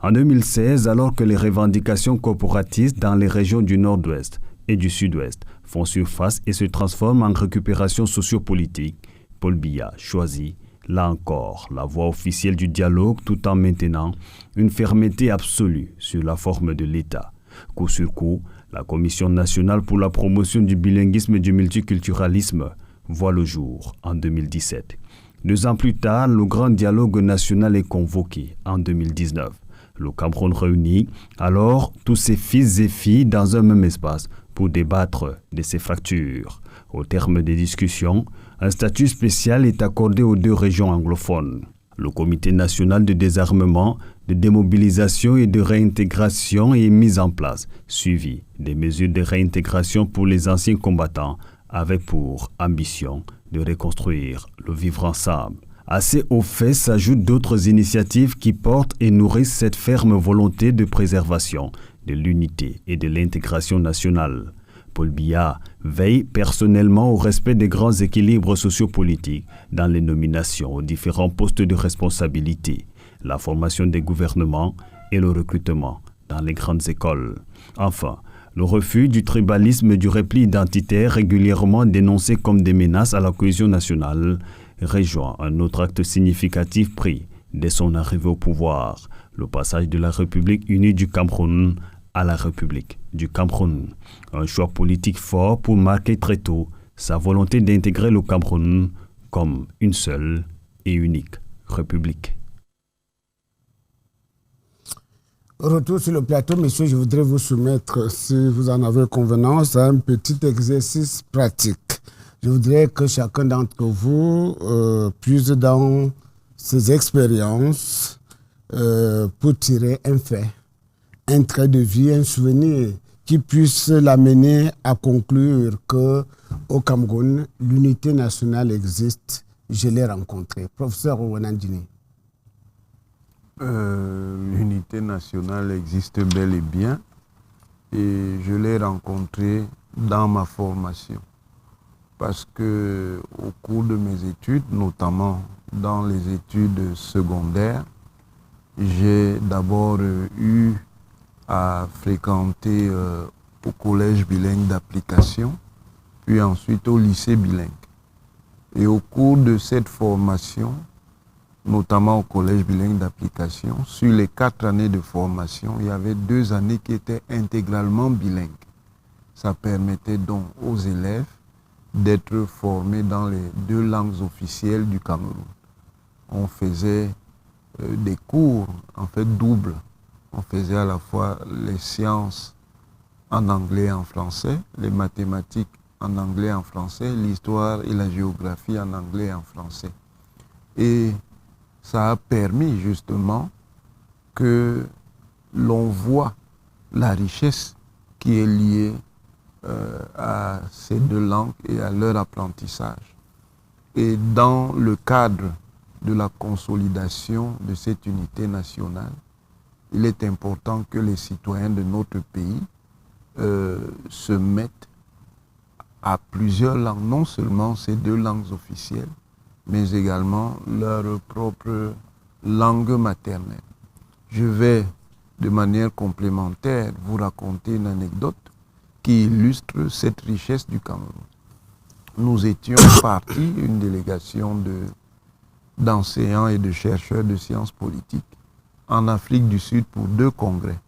En 2016, alors que les revendications corporatistes dans les régions du nord-ouest et du sud-ouest font surface et se transforment en récupération sociopolitique, Paul Biya choisit, là encore, la voie officielle du dialogue tout en maintenant une fermeté absolue sur la forme de l'État. Coup sur coup, la Commission nationale pour la promotion du bilinguisme et du multiculturalisme voit le jour en 2017. 2 ans plus tard, le grand dialogue national est convoqué en 2019. Le Cameroun réunit alors tous ses fils et filles dans un même espace pour débattre de ces fractures. Au terme des discussions, un statut spécial est accordé aux 2 régions anglophones. Le Comité national de désarmement, de démobilisation et de réintégration est mis en place, suivi des mesures de réintégration pour les anciens combattants, avec pour ambition de reconstruire le vivre ensemble. À ces hauts faits s'ajoutent d'autres initiatives qui portent et nourrissent cette ferme volonté de préservation de l'unité et de l'intégration nationale. Paul Biya veille personnellement au respect des grands équilibres sociopolitiques dans les nominations aux différents postes de responsabilité, la formation des gouvernements et le recrutement dans les grandes écoles. Enfin, le refus du tribalisme et du repli identitaire régulièrement dénoncé comme des menaces à la cohésion nationale rejoint un autre acte significatif pris dès son arrivée au pouvoir, le passage de la République unie du Cameroun à la République du Cameroun. Un choix politique fort pour marquer très tôt sa volonté d'intégrer le Cameroun comme une seule et unique République. Retour sur le plateau, messieurs, je voudrais vous soumettre, si vous en avez convenance, à un petit exercice pratique. Je voudrais que chacun d'entre vous puise dans ses expériences pour tirer un fait, un trait de vie, un souvenir qui puisse l'amener à conclure qu'au Cameroun, l'unité nationale existe. Je l'ai rencontré. Professeur Owona. L'unité nationale existe bel et bien et je l'ai rencontré dans ma formation parce que au cours de mes études, notamment dans les études secondaires, j'ai d'abord eu à fréquenter au collège bilingue d'application, puis ensuite au lycée bilingue. Et au cours de cette formation, notamment au collège bilingue d'application, sur les 4 années de formation, il y avait 2 années qui étaient intégralement bilingues. Ça permettait donc aux élèves d'être formés dans les 2 langues officielles du Cameroun. On faisait des cours, en fait doubles. On faisait à la fois les sciences en anglais et en français, les mathématiques en anglais et en français, l'histoire et la géographie en anglais et en français. Et ça a permis justement que l'on voit la richesse qui est liée à ces 2 langues et à leur apprentissage. Et dans le cadre de la consolidation de cette unité nationale, il est important que les citoyens de notre pays se mettent à plusieurs langues, non seulement ces 2 langues officielles, mais également leur propre langue maternelle. Je vais, de manière complémentaire, vous raconter une anecdote qui illustre cette richesse du Cameroun. Nous étions partis, une délégation d'enseignants et de chercheurs de sciences politiques, en Afrique du Sud pour 2 congrès.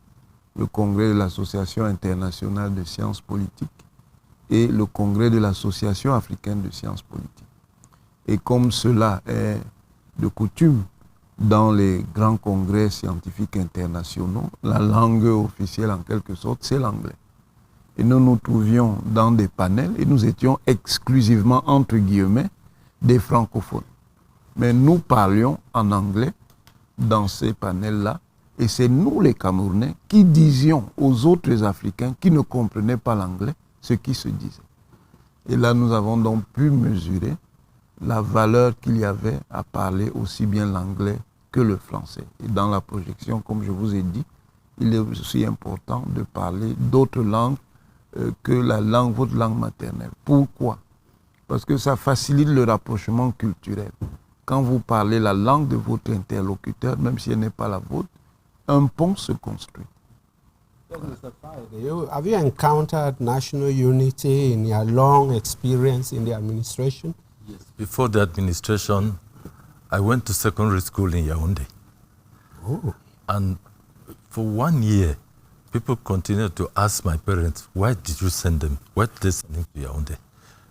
Le congrès de l'Association internationale de sciences politiques et le congrès de l'Association africaine de sciences politiques. Et comme cela est de coutume dans les grands congrès scientifiques internationaux, la langue officielle en quelque sorte, c'est l'anglais. Et nous nous trouvions dans des panels et nous étions exclusivement, entre guillemets, des francophones. Mais nous parlions en anglais dans ces panels-là, et c'est nous les Camerounais qui disions aux autres Africains qui ne comprenaient pas l'anglais ce qui se disait. Et là, nous avons donc pu mesurer la valeur qu'il y avait à parler aussi bien l'anglais que le français. Et dans la projection, comme je vous ai dit, il est aussi important de parler d'autres langues que la langue, votre langue maternelle. Pourquoi? Parce que ça facilite le rapprochement culturel. Quand vous parlez la langue de votre interlocuteur, même si elle n'est pas la vôtre, un pont se construit. Have you encountered national unity in your long experience in the administration? Yes. Before the administration, I went to secondary school in Yaoundé. Oh. And for 1 year, people continued to ask my parents, why did you send them? Why did they send them to Yaoundé?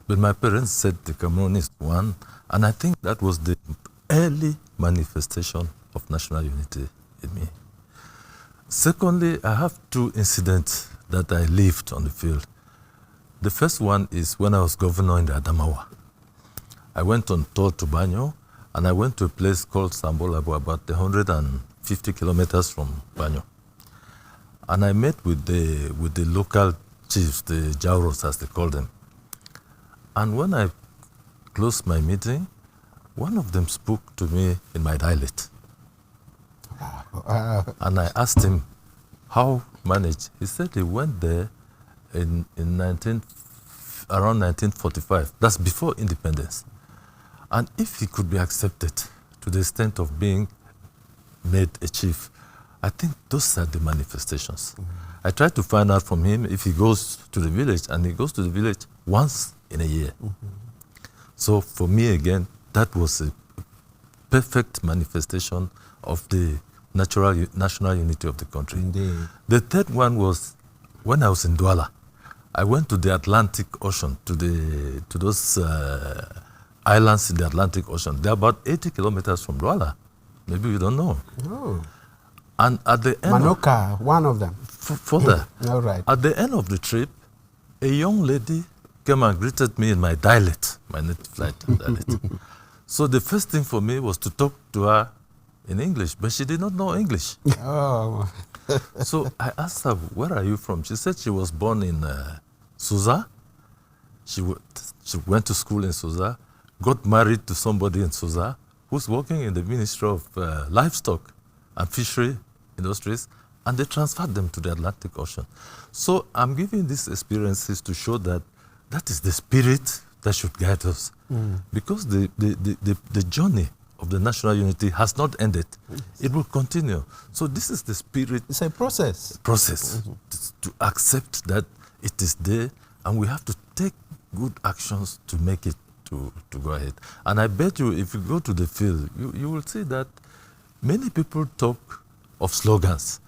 But my parents said the Cameroon is one, and I think that was the early manifestation of national unity in me. Secondly, I have 2 incidents that I lived on the field. The first one is when I was governor in the Adamawa. I went on tour to Banyo, and I went to a place called Sambolabo, about 150 kilometers from Banyo. And I met with the local chiefs, the Jauros as they call them. And when I closed my meeting, one of them spoke to me in my dialect. And I asked him how managed. He said he went there in around 1945. That's before independence. And if he could be accepted to the extent of being made a chief, I think those are the manifestations. I tried to find out from him if he goes to the village, and he goes to the village once in a year. So for me, again, that was a perfect manifestation of the national unity of the country. Indeed. The third one was when I was in Douala. I went to the Atlantic Ocean, to those islands in the Atlantic Ocean. They're about 80 kilometers from Douala. Maybe you don't know. Oh. And at the end Manoka, one of them. further, All right. at the end of the trip, a young lady came and greeted me in my dialect, my native dialect. So the first thing for me was to talk to her in English, but she did not know English. Oh. So I asked her, where are you from? She said she was born in Suza. She went to school in Suza, got married to somebody in Suza who's working in the Ministry of Livestock and Fishery Industries, and they transferred them to the Atlantic Ocean. So I'm giving these experiences to show that that is the spirit that should guide us. Because the journey of the national unity has not ended. It will continue. So this is the spirit. It's a process. To accept that it is there, and we have to take good actions to make it to go ahead. And I bet you, if you go to the field, you will see that many people talk of slogans,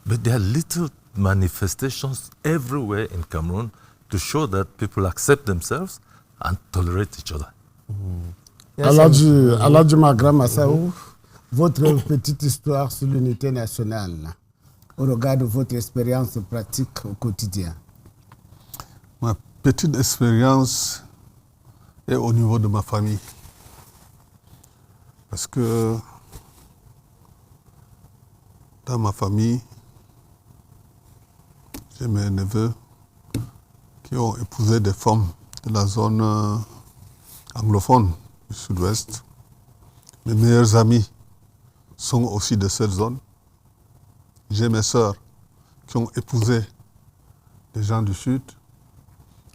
but there are little manifestations everywhere in Cameroon to show that people accept themselves and tolerate each other. Hadji Magra Massaou, votre petite histoire sur l'unité nationale, au regard de votre expérience pratique au quotidien. Ma petite expérience est au niveau de ma famille. Parce que dans ma famille, j'ai mes neveux qui ont épousé des femmes de la zone anglophone du sud-ouest. Mes meilleurs amis sont aussi de cette zone. J'ai mes sœurs qui ont épousé des gens du sud.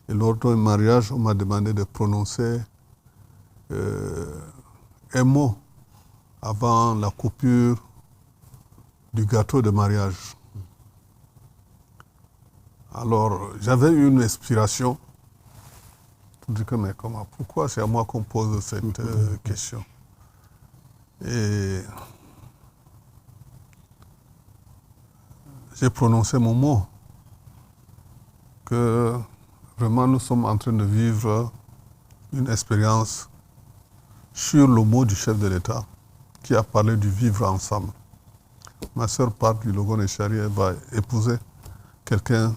Et lors d'un mariage, on m'a demandé de prononcer un mot avant la coupure du gâteau de mariage. Alors, j'avais eu une inspiration pour dire que, mais comment, pourquoi c'est à moi qu'on pose cette question? Et j'ai prononcé mon mot, que vraiment nous sommes en train de vivre une expérience sur le mot du chef de l'État qui a parlé du vivre ensemble. Ma sœur part du Logon-Echari, elle va épouser quelqu'un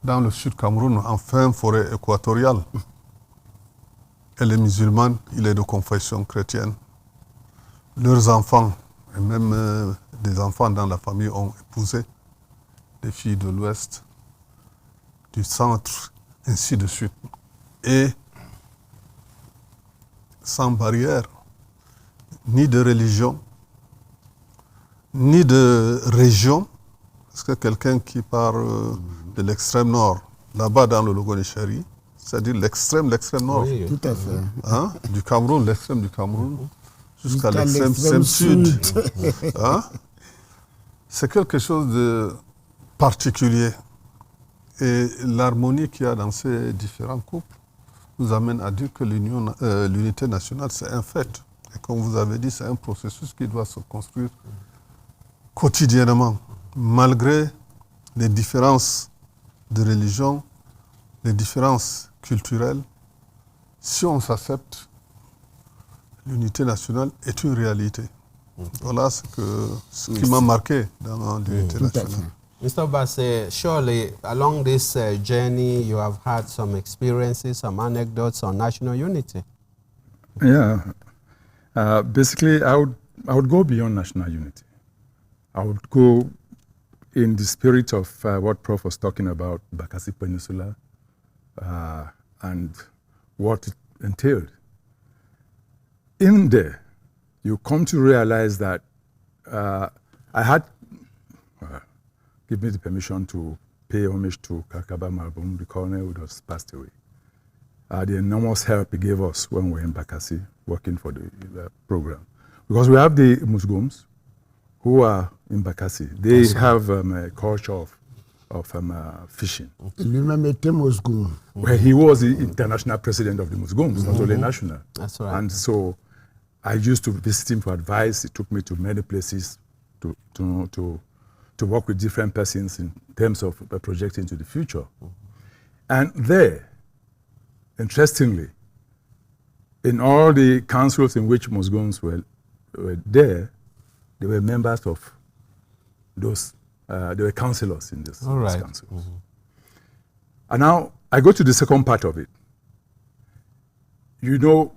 dans le sud Cameroun, en fin forêt équatoriale. Elle est musulmane, il est de confession chrétienne. Leurs enfants, et même des enfants dans la famille, ont épousé des filles de l'Ouest, du centre, ainsi de suite. Et sans barrière, ni de religion, ni de région, parce que quelqu'un qui part de l'extrême nord, là-bas dans le Logon-Echari, c'est-à-dire l'extrême nord, Oui, tout à fait. Hein, du Cameroun, l'extrême du Cameroun, jusqu'à l'extrême sud. Hein, c'est quelque chose de particulier. Et l'harmonie qu'il y a dans ces différents couples nous amène à dire que l'unité nationale, c'est un fait. Et comme vous avez dit, c'est un processus qui doit se construire quotidiennement, malgré les différences de religion, les différences culturelles. Si on s'accepte, l'unité nationale est une réalité. Voilà ce qui m'a marqué dans l'unité nationale. Mr. Obase, surely along this journey you have had some experiences, some anecdotes on national unity. Yeah. Basically, I would go beyond national unity. I would go in the spirit of what Prof was talking about, Bakassi Peninsula, and what it entailed. In there, you come to realize that I had, give me the permission to pay homage to Kakaba Marbum, the colonel who just passed away. The enormous help he gave us when we were in Bakassi, working for the program. Because we have the Muslims who are in Bakassi. They have a culture of fishing. Lui-même était Mosgoum. Where he was the international president of the Muslims, not only national. That's right. And so I used to visit him for advice. He took me to many places to work with different persons in terms of projecting to the future. And there, interestingly, in all the councils in which Muslims were there, they were members of those, they were councillors in those councils. And now I go to the second part of it. You know,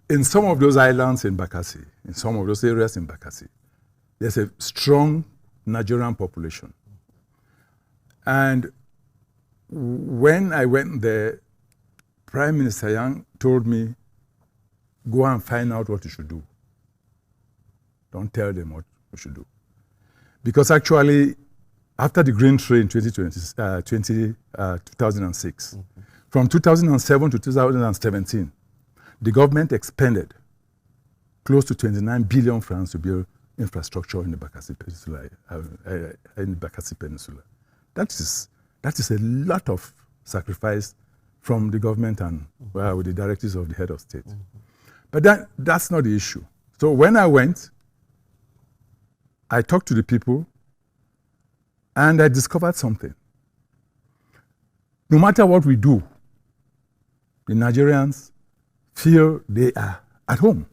in some of those islands in Bakassi, in some of those areas in Bakassi, there's a strong Nigerian population. And when I went there, Prime Minister Yang told me, go and find out what you should do. Don't tell them what you should do. Because actually, after the Green Train in 2006, from 2007 to 2017, the government expended close to 29 billion francs to build infrastructure in the Bakassi Peninsula. That is a lot of sacrifice from the government and with the directives of the head of state. But that's not the issue. So when I went, I talked to the people and I discovered something. No matter what we do, the Nigerians feel they are at home.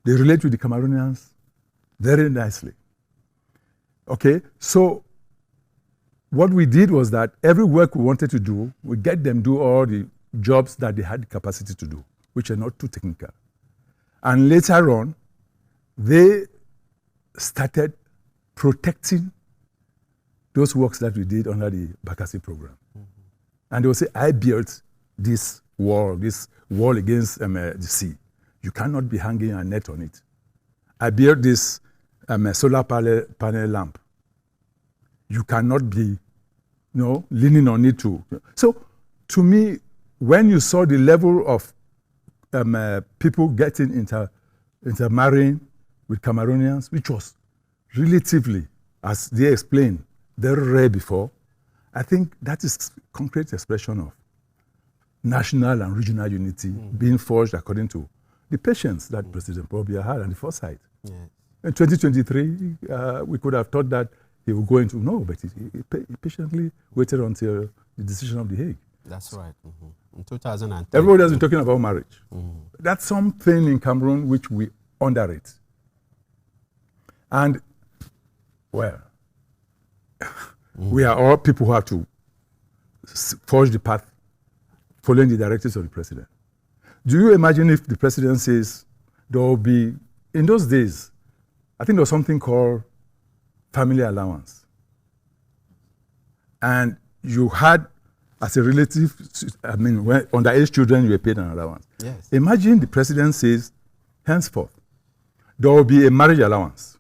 They relate with the Cameroonians very nicely. Okay, so what we did was that every work we wanted to do, we get them do all the jobs that they had the capacity to do, which are not too technical. And later on, they started protecting those works that we did under the Bakassi program. And they will say, I built this wall against the sea. You cannot be hanging a net on it. I built this solar panel lamp. You cannot be leaning on it too. So to me, when you saw the level of people getting intermarrying with Cameroonians, which was relatively, as they explained, very rare before, I think that is concrete expression of national and regional unity being forged according to the patience that President Probia had and the foresight. Yes. In 2023, we could have thought that he would go into no, but he patiently waited until the decision of The Hague. That's right. Mm-hmm. In 2010. Everybody has been talking about marriage. Mm-hmm. That's something in Cameroon which we underrate. And, well, we are all people who have to forge the path following the directives of the president. Do you imagine if the president says there will be, in those days, I think there was something called family allowance. And you had, as a relative, I mean, when underage children, you were paid an allowance. Yes. Imagine the president says, henceforth, there will be a marriage allowance.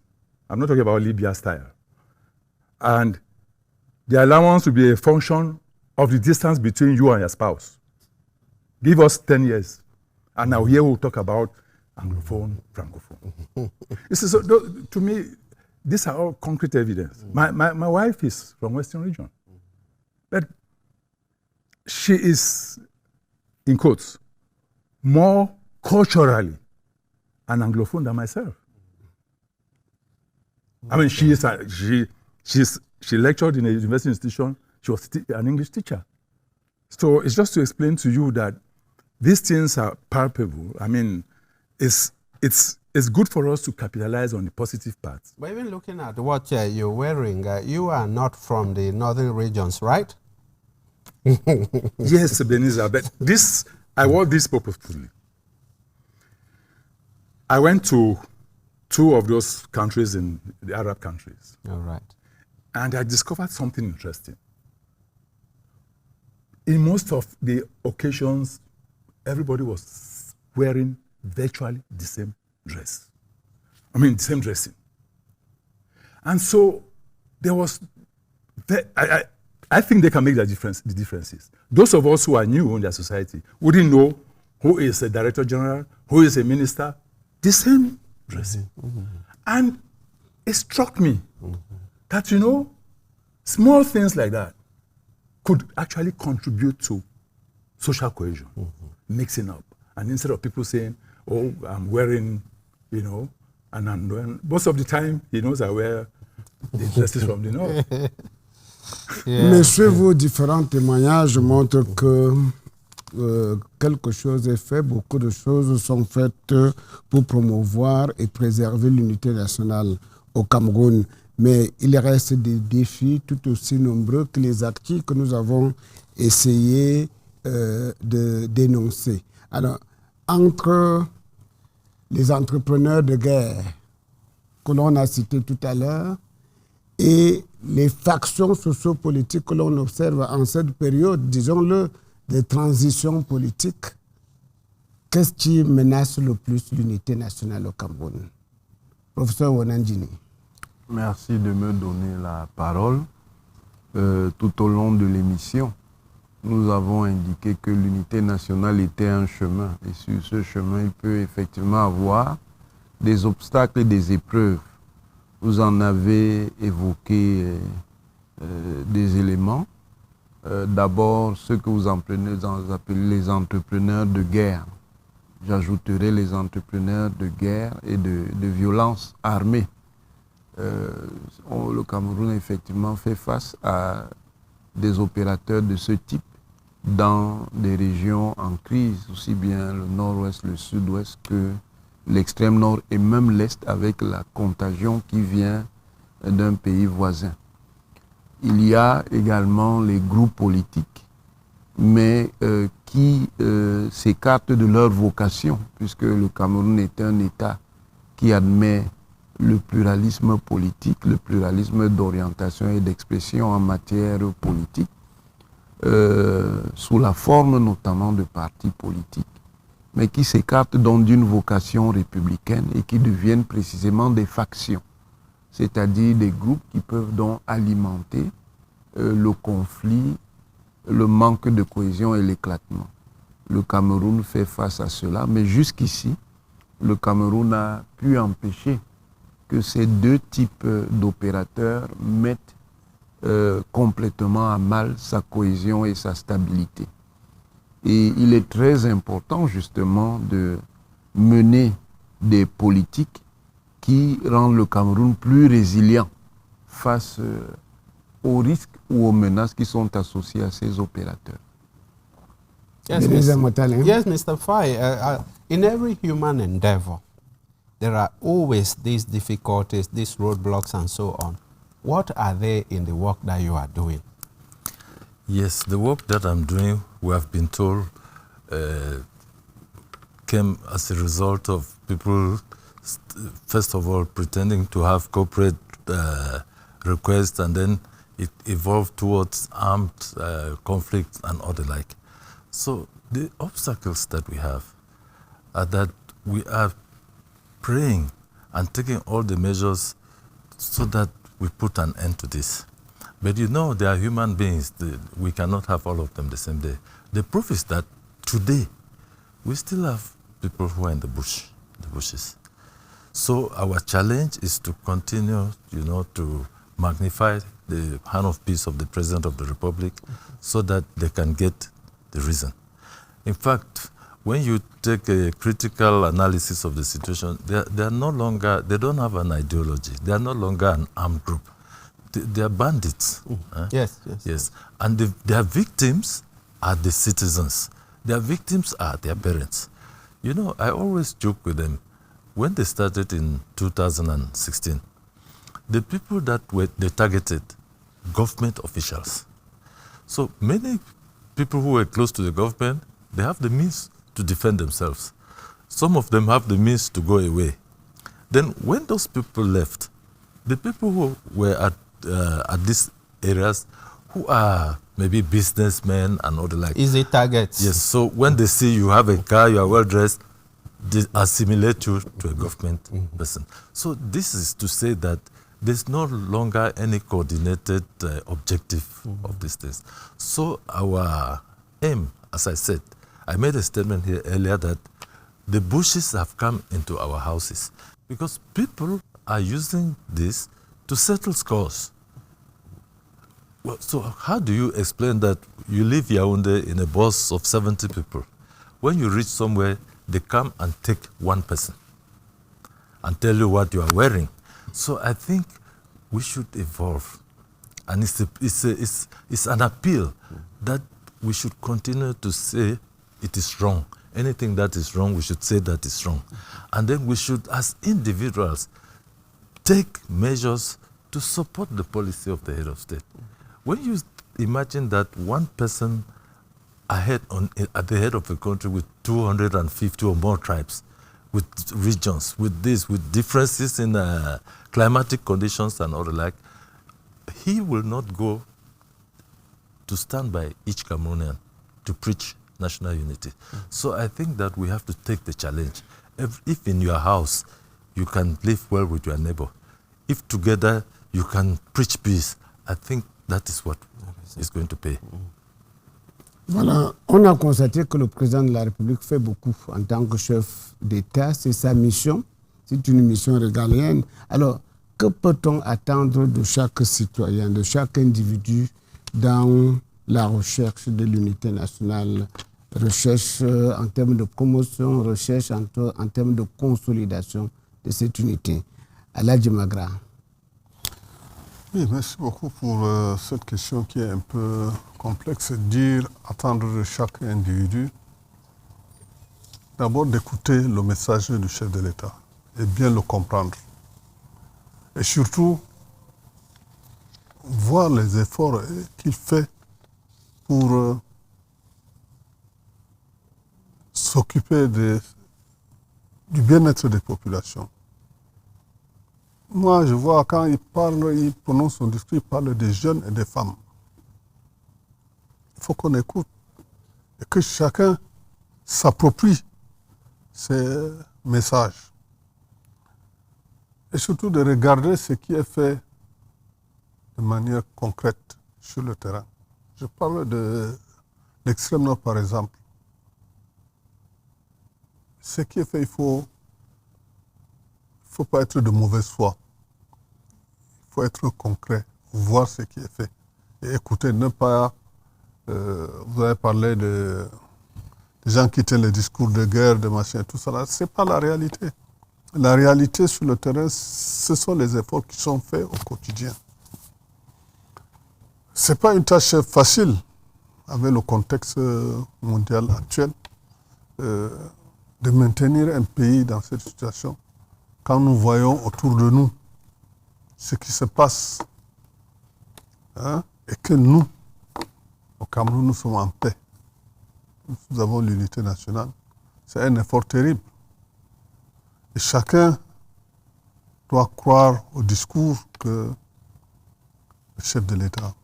I'm not talking about Libya style. And the allowance will be a function of the distance between you and your spouse. Give us 10 years. And now here we'll talk about Anglophone, Francophone. So, to me, these are all concrete evidence. My wife is from Western region. But she is, in quotes, more culturally an Anglophone than myself. I mean, she lectured in a university institution. She was an English teacher. So it's just to explain to you that these things are palpable. I mean, it's good for us to capitalize on the positive parts. But even looking at what you're wearing, you are not from the northern regions, right? Yes, Ebenezer, but I wore this purposefully. I went to 2 of those countries in the Arab countries. All right. And I discovered something interesting. In most of the occasions, everybody was wearing virtually the same dress. I mean, the same dressing. And so there was, I think they can make the differences. Those of us who are new in their society wouldn't know who is a director general, who is a minister, the same dressing. Mm-hmm. And it struck me that, small things like that could actually contribute to social cohesion, mixing up. And instead of people saying, oh, I'm wearing, and I'm wearing, most of the time, he knows I wear the dresses from the north. Messieurs, vos différents témoignages montrent que quelque chose est fait, beaucoup de choses sont faites pour promouvoir et préserver l'unité nationale au Cameroun. Mais il reste des défis tout aussi nombreux que les acquis que nous avons essayé de dénoncer. Alors, entre les entrepreneurs de guerre que l'on a cités tout à l'heure et les factions sociopolitiques que l'on observe en cette période, disons-le, de transition politique, qu'est-ce qui menace le plus l'unité nationale au Cameroun? Professeur Owona Nguini. Merci de me donner la parole. Tout au long de l'émission, nous avons indiqué que l'unité nationale était un chemin. Et sur ce chemin, il peut effectivement avoir des obstacles et des épreuves. Vous en avez évoqué des éléments. D'abord, ce que vous appelez les entrepreneurs de guerre. J'ajouterai les entrepreneurs de guerre et de violence armée. Le Cameroun effectivement fait face à des opérateurs de ce type dans des régions en crise, aussi bien le nord-ouest, le sud-ouest que l'extrême nord et même l'est, avec la contagion qui vient d'un pays voisin. Il y a également les groupes politiques, mais qui s'écartent de leur vocation, puisque le Cameroun est un État qui admet le pluralisme politique, le pluralisme d'orientation et d'expression en matière politique, sous la forme notamment de partis politiques, mais qui s'écartent donc d'une vocation républicaine et qui deviennent précisément des factions, c'est-à-dire des groupes qui peuvent donc alimenter le conflit, le manque de cohésion et l'éclatement. Le Cameroun fait face à cela, mais jusqu'ici, le Cameroun a pu empêcher que ces deux types d'opérateurs mettent complètement à mal sa cohésion et sa stabilité. Et il est très important justement de mener des politiques qui rend le Cameroun plus résilient face aux risques ou aux menaces qui sont associés à ces opérateurs. Yes, Ebenezer Motale. Yes, Mr. Fai, in every human endeavor, there are always these difficulties, these roadblocks and so on. What are they in the work that you are doing? Yes, the work that I'm doing, we have been told, came as a result of people, first of all, pretending to have corporate requests, and then it evolved towards armed conflict and all the like. So the obstacles that we have are that we are praying and taking all the measures so that we put an end to this. But you know, they are human beings. We cannot have all of them the same day. The proof is that today, we still have people who are in the bushes. So our challenge is to continue, to magnify the hand of peace of the President of the Republic so that they can get the reason. In fact, when you take a critical analysis of the situation, they are no longer, they don't have an ideology. They are no longer an armed group. They are bandits. Yes. And their victims are the citizens. Their victims are their parents. I always joke with them. When they started in 2016, the people that they targeted, government officials. So many people who were close to the government, they have the means to defend themselves. Some of them have the means to go away. Then when those people left, the people who were at these areas, who are maybe businessmen and all the like. Easy targets. Yes, so when they see you have a car, you are well dressed, they assimilate you to a government person. So this is to say that there's no longer any coordinated objective of these things. So our aim, as I said, I made a statement here earlier that the bushes have come into our houses because people are using this to settle scores. Well, so how do you explain that you leave Yaoundé in a bus of 70 people? When you reach somewhere, they come and take one person and tell you what you are wearing. So I think we should evolve. And it's an appeal that we should continue to say it is wrong. Anything that is wrong, we should say that is wrong. And then we should, as individuals, take measures to support the policy of the head of state. When you imagine that one person at the head of a country with 250 or more tribes, with regions, with differences in climatic conditions and all the like, he will not go to stand by each Cameroonian to preach national unity. So I think that we have to take the challenge. If in your house you can live well with your neighbor, if together you can preach peace, I think that is what is going to pay. Voilà, on a constaté que le président de la République fait beaucoup en tant que chef d'État. C'est sa mission, c'est une mission régalienne. Alors, que peut-on attendre de chaque citoyen, de chaque individu dans la recherche de l'unité nationale, recherche en termes de promotion, recherche en termes de consolidation de cette unité? Hadji Magra. Oui, merci beaucoup pour cette question qui est un peu complexe. Dire, attendre de chaque individu, d'abord d'écouter le message du chef de l'État et bien le comprendre. Et surtout, voir les efforts qu'il fait pour s'occuper du bien-être des populations. Moi, je vois quand il prononce son discours, il parle des jeunes et des femmes. Il faut qu'on écoute et que chacun s'approprie ces messages. Et surtout de regarder ce qui est fait de manière concrète sur le terrain. Je parle de l'extrême nord, par exemple. Ce qui est fait, il ne faut pas être de mauvaise foi. Il faut être concret, voir ce qui est fait. Et écouter, ne pas... vous avez parlé des gens qui tiennent les discours de guerre, de machin, tout ça là. Ce n'est pas la réalité. la réalité sur le terrain, ce sont les efforts qui sont faits au quotidien. Ce n'est pas une tâche facile avec le contexte mondial actuel de maintenir un pays dans cette situation quand nous voyons autour de nous ce qui se passe et que nous, au Cameroun, nous sommes en paix. Nous avons l'unité nationale. C'est un effort terrible. Et chacun doit croire au discours que le chef de l'État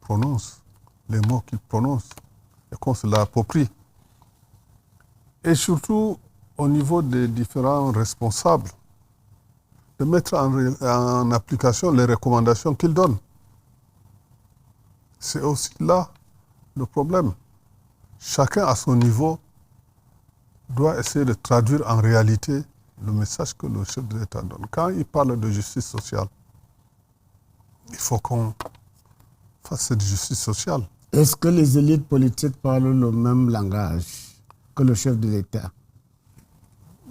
prononce, les mots qu'il prononce, et qu'on se l'approprie. Et surtout, au niveau des différents responsables, de mettre en application les recommandations qu'ils donnent. C'est aussi là le problème. Chacun à son niveau doit essayer de traduire en réalité le message que le chef de l'État donne. Quand il parle de justice sociale, il faut qu'on fasse cette justice sociale. Est-ce que les élites politiques parlent le même langage que le chef de l'État?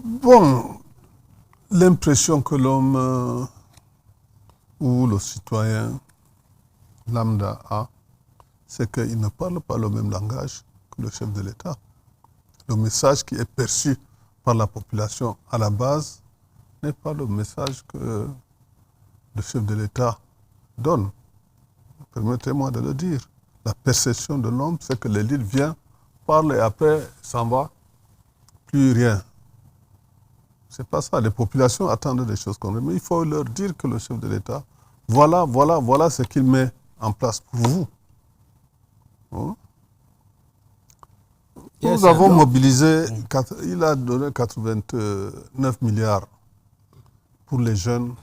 Bon, l'impression que l'homme ou le citoyen lambda a, c'est qu'il ne parle pas le même langage que le chef de l'État. Le message qui est perçu par la population à la base n'est pas le message que le chef de l'État donne. Permettez-moi de le dire. La perception de l'homme, c'est que l'élite vient, parle et après s'en va. Plus rien. C'est pas ça. Les populations attendent des choses comme ça. Mais il faut leur dire que le chef de l'État, voilà ce qu'il met en place pour vous. Nous avons mobilisé, il a donné 89 milliards pour les jeunes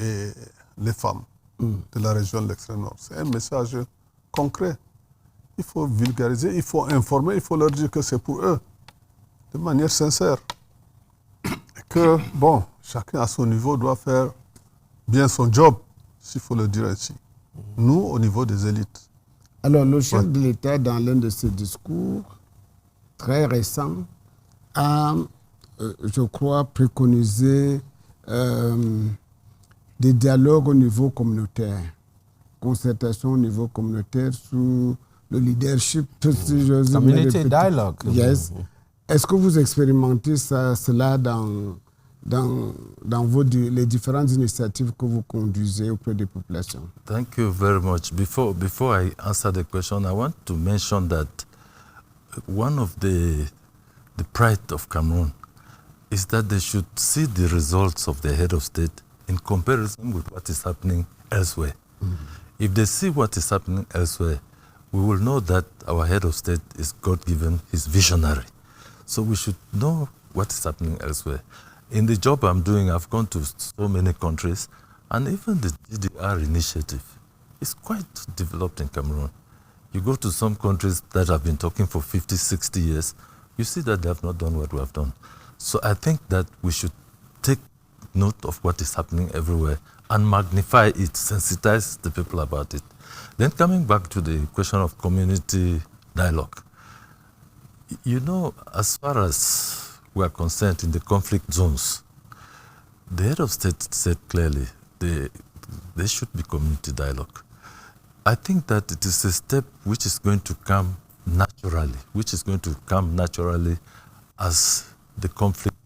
et les femmes de la région de l'extrême-nord. C'est un message concret. Il faut vulgariser, il faut informer, il faut leur dire que c'est pour eux, de manière sincère. Et que, bon, chacun à son niveau doit faire bien son job, s'il faut le dire ainsi. Nous, au niveau des élites. Alors, le chef de l'État, dans l'un de ses discours très récents, a, je crois, préconisé des dialogues au niveau communautaire, concertation au niveau communautaire sous le leadership, si j'ose dire. Community dialogue. Yes. Est-ce que vous expérimentez cela dans les différentes initiatives que vous conduisez auprès des populations? Thank you very much. Before I answer the question, I want to mention that one of the pride of Cameroon is that they should see the results of the head of state in comparison with what is happening elsewhere. If they see what is happening elsewhere, we will know that our head of state is God-given, he's visionary. So we should know what is happening elsewhere. In the job I'm doing, I've gone to so many countries, and even the GDR initiative is quite developed in Cameroon. You go to some countries that have been talking for 50, 60 years, you see that they have not done what we have done. So I think that we should take note of what is happening everywhere and magnify it, sensitize the people about it. Then coming back to the question of community dialogue, you know, as far as we are concerned in the conflict zones, the head of state said clearly there should be community dialogue. I think that it is a step which is going to come naturally, as the conflict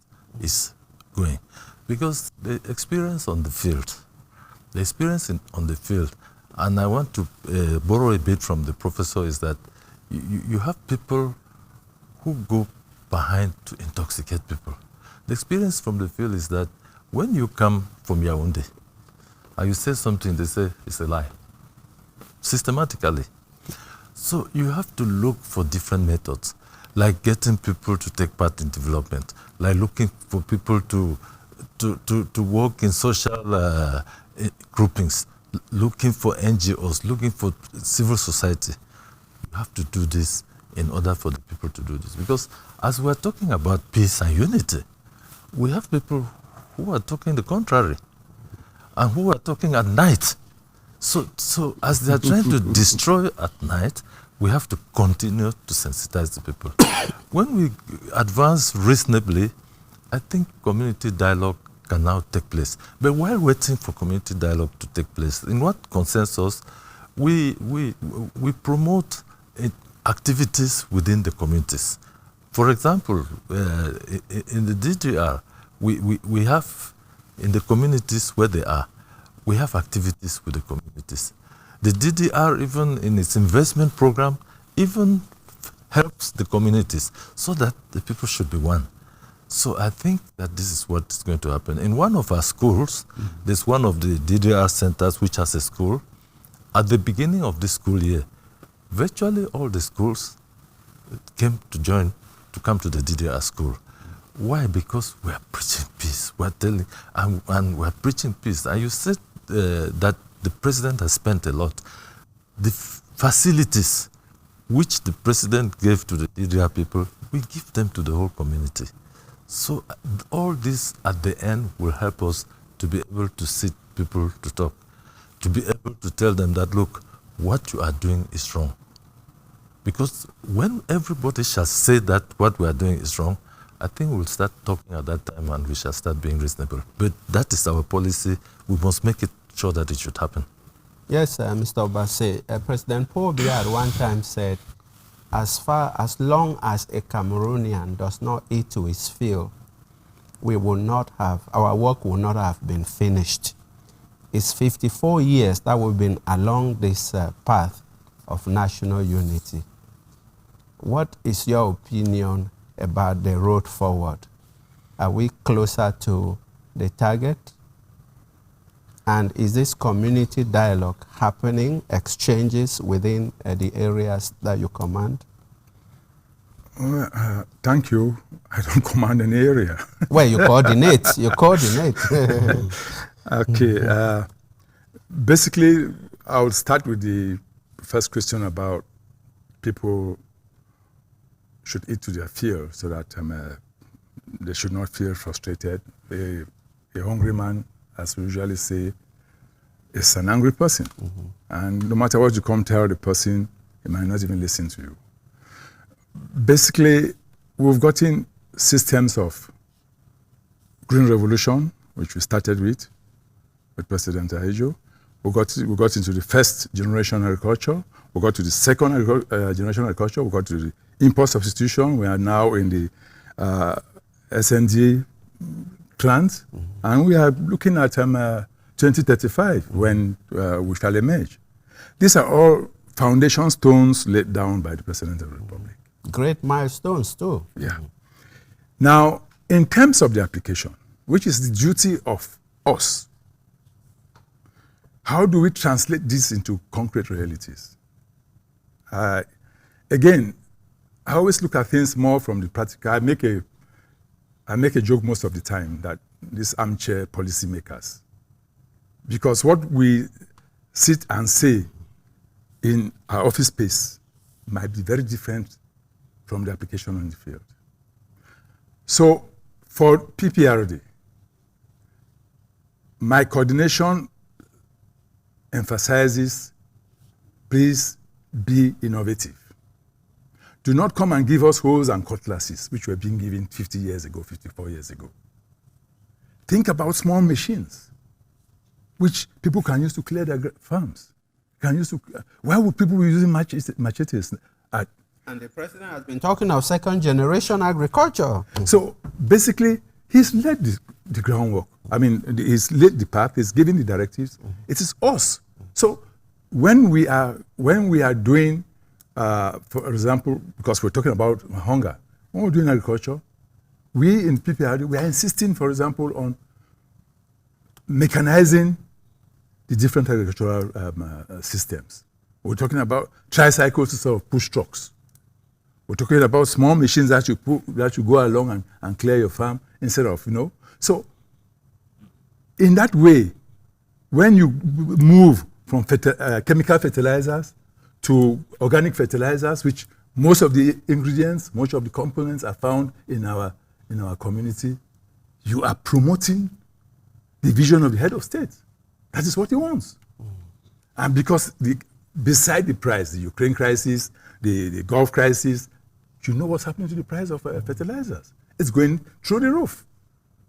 is going. Because the experience on the field, and I want to borrow a bit from the professor, is that you have people who go behind to intoxicate people. The experience from the field is that when you come from Yaoundé and you say something, they say it's a lie, systematically. So you have to look for different methods, like getting people to take part in development, like looking for people to work in social groupings, looking for NGOs, looking for civil society. You have to do this in order for the people to do this. Because as we're talking about peace and unity, we have people who are talking the contrary and who are talking at night. So as they are trying to destroy at night, we have to continue to sensitize the people. When we advance reasonably, I think community dialogue can now take place. But while waiting for community dialogue to take place, in what concerns us, we promote activities within the communities. For example, in the DDR, we have, in the communities where they are, we have activities with the communities. The DDR, even in its investment program, even helps the communities so that the people should be one. So I think that this is what is going to happen. In one of our schools, there's one of the DDR centers which has a school. At the beginning of this school year, virtually all the schools came to come to the DDR school. Why? Because we are preaching peace. We are telling, and we are preaching peace. And you said that the president has spent a lot. The facilities which the president gave to the DDR people, we give them to the whole community. So all this at the end will help us to be able to sit people to talk, to be able to tell them that, look, what you are doing is wrong. Because when everybody shall say that what we are doing is wrong, I think we'll start talking at that time and we shall start being reasonable. But that is our policy. We must make it sure that it should happen. Yes, Mr. Obase, President Paul Biya at one time said, as long as a Cameroonian does not eat to his fill, our work will not have been finished. It's 54 years that we've been along this path of national unity. What is your opinion about the road forward? Are we closer to the target? And is this community dialogue happening, exchanges within the areas that you command? Thank you. I don't command an area. Well, you coordinate. You coordinate. Okay. Basically, I will start with the first question about people should eat to their fill so that they should not feel frustrated. A hungry man, as we usually say, is an angry person. And no matter what you come tell the person, he might not even listen to you. Basically, we've gotten systems of Green Revolution, which we started with President Ahijo. We got into the first generation agriculture. We got to the second generation agriculture. We got to the import substitution. We are now in the SND trend, and we are looking at 2035 when we shall emerge. These are all foundation stones laid down by the President of the Republic. Great milestones too. Yeah. Now, in terms of the application, which is the duty of us, how do we translate this into concrete realities? Again, I always look at things more from the practical. I make a joke most of the time that these armchair policymakers, because what we sit and say in our office space might be very different from the application on the field. So for PPRD, my coordination emphasizes, please be innovative. Do not come and give us hoes and cutlasses, which were being given 50 years ago, 54 years ago. Think about small machines, which people can use to clear their farms. Why would people be using machetes? And the president has been talking of second generation agriculture. So basically, he's led the groundwork. I mean, he's laid the path, he's given the directives. It is us. So when we are doing, for example, because we're talking about hunger, when we're doing agriculture, we in PPRD, we are insisting, for example, on mechanizing the different agricultural systems. We're talking about tricycles instead of push trucks. We're talking about small machines that you go along and clear your farm instead of, So in that way, when you move from chemical fertilizers to organic fertilizers, which most of the ingredients, most of the components are found in our community, you are promoting the vision of the head of state. That is what he wants. And because beside the price, the Ukraine crisis, the Gulf crisis, you know what's happening to the price of fertilizers. It's going through the roof.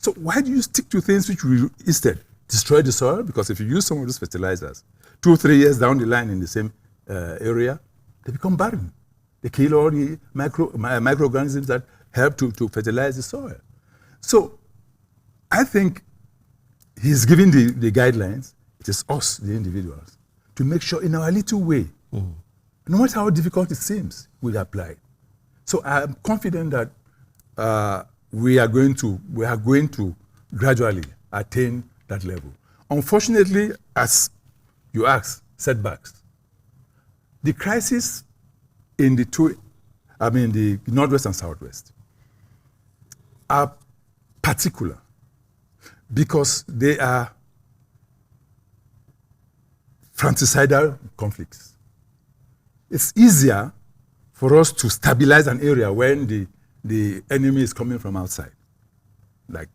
So why do you stick to things which will instead destroy the soil? Because if you use some of those fertilizers, 2 or 3 years down the line in the same area, they become barren. They kill all the microorganisms that help to fertilize the soil. So I think he's giving the guidelines. It is us, the individuals, to make sure in our little way, no matter how difficult it seems, we apply. So I'm confident that we are going to gradually attain that level. Unfortunately, as you asked, setbacks. The crisis in the Northwest and Southwest are particular because they are fratricidal conflicts. It's easier for us to stabilize an area when the enemy is coming from outside, like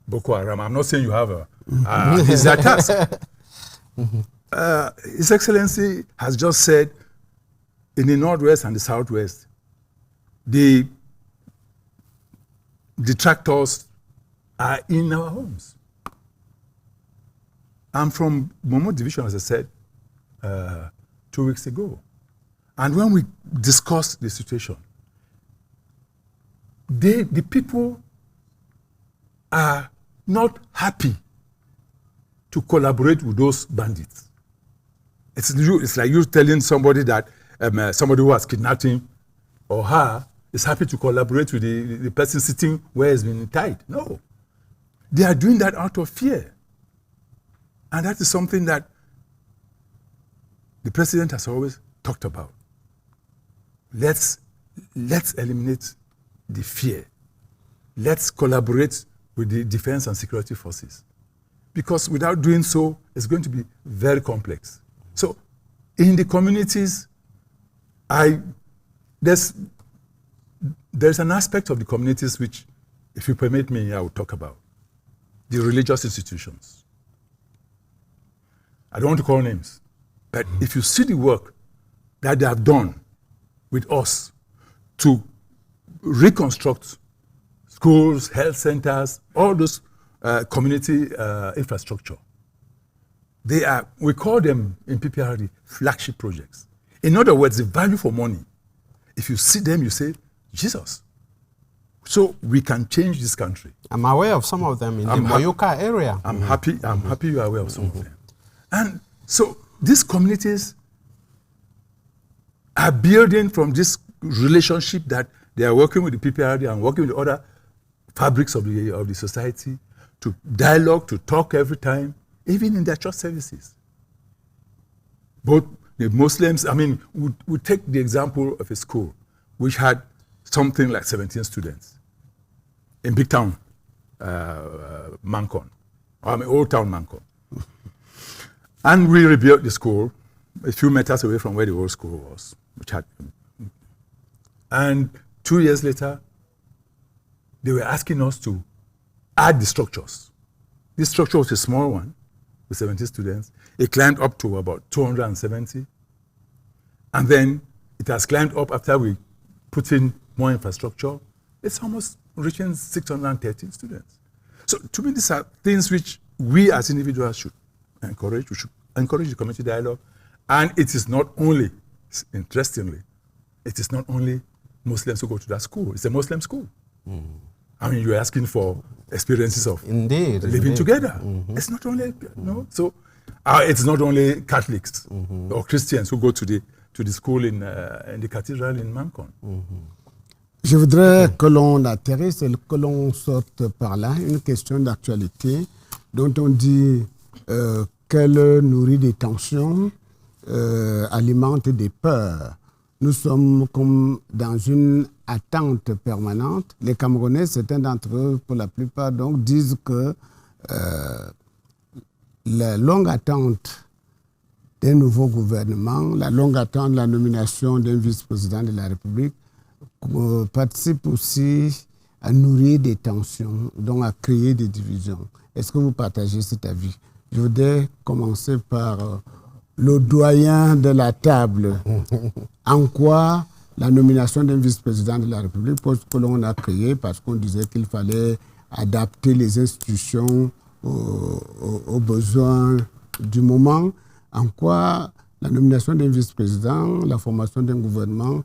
Boko Haram. I'm not saying you have it's a task. His Excellency has just said in the Northwest and the Southwest, the detractors are in our homes. I'm from Momo Division, as I said 2 weeks ago. And when we discussed the situation, the people are not happy to collaborate with those bandits. It's like you telling somebody that somebody who has kidnapped him or her is happy to collaborate with the person sitting where he's been tied. No. They are doing that out of fear. And that is something that the president has always talked about. Let's eliminate the fear. Let's collaborate with the defense and security forces. Because without doing so, it's going to be very complex. So in the communities, there's an aspect of the communities which, if you permit me, I will talk about. The religious institutions. I don't want to call names, but if you see the work that they have done with us to reconstruct schools, health centers, all those community infrastructure, we call them in PPRD flagship projects. In other words, the value for money. If you see them, you say, Jesus. So we can change this country. I'm aware of some of them in the Moyoka area. I'm happy you are aware of some of them. And so these communities are building from this relationship that they are working with the PPRD and working with the other fabrics of the society to dialogue, to talk every time, even in their church services. Both the Muslims, we take the example of a school which had something like 17 students in big town, Mancon, old town Mancon. And we rebuilt the school a few meters away from where the old school was, and 2 years later, they were asking us to add the structures. This structure was a small one with 70 students. It climbed up to about 270. And then it has climbed up after we put in more infrastructure. It's almost reaching 613 students. So to me, these are things which we as individuals should encourage. We should encourage the community dialogue. And it is not only, interestingly, it is not only Muslims who go to that school. It's a Muslim school. You're asking for experiences of living together. It's not only, so it's not only Catholics or Christians who go to the school in the cathedral in Mancon. Je voudrais que l'on atterrisse et que l'on sorte par là une question d'actualité dont on dit qu'elle nourrit des tensions, alimente des peurs. Nous sommes comme dans une attente permanente. Les Camerounais, certains d'entre eux, pour la plupart, donc, disent que la longue attente d'un nouveau gouvernement, la longue attente de la nomination d'un vice-président de la République participe aussi à nourrir des tensions, donc à créer des divisions. Est-ce que vous partagez cet avis? Je voudrais commencer par le doyen de la table. En quoi la nomination d'un vice-président de la République, que l'on a créé parce qu'on disait qu'il fallait adapter les institutions aux besoins du moment. En quoi la nomination d'un vice-président, la formation d'un gouvernement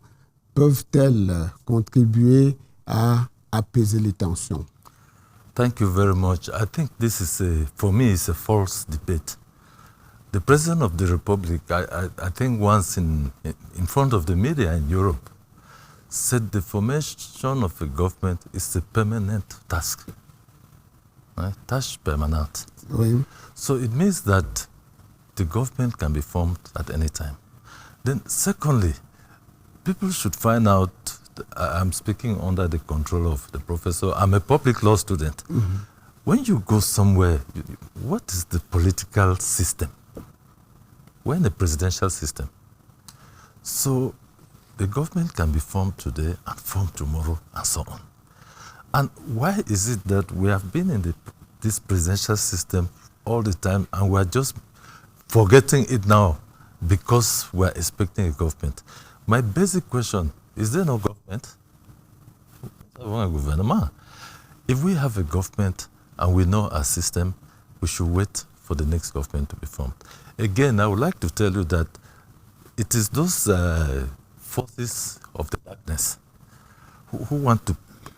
peuvent-elles contribuer à apaiser les tensions? Thank you very much. I think this is, for me, it's a false debate. The President of the Republic, I think once in front of the media in Europe, said the formation of a government is a permanent task. Right? Tâche permanente. Oui. So it means that the government can be formed at any time. Then secondly, people should find out, I'm speaking under the control of the professor, I'm a public law student. Mm-hmm. When you go somewhere, what is the political system? We're in a presidential system. So the government can be formed today and formed tomorrow and so on. And why is it that we have been in this presidential system all the time and we're just forgetting it now because we're expecting a government? My basic question, is there no government? If we have a government and we know our system, we should wait for the next government to be formed. Again, I would like to tell you that it is those forces of the darkness who want to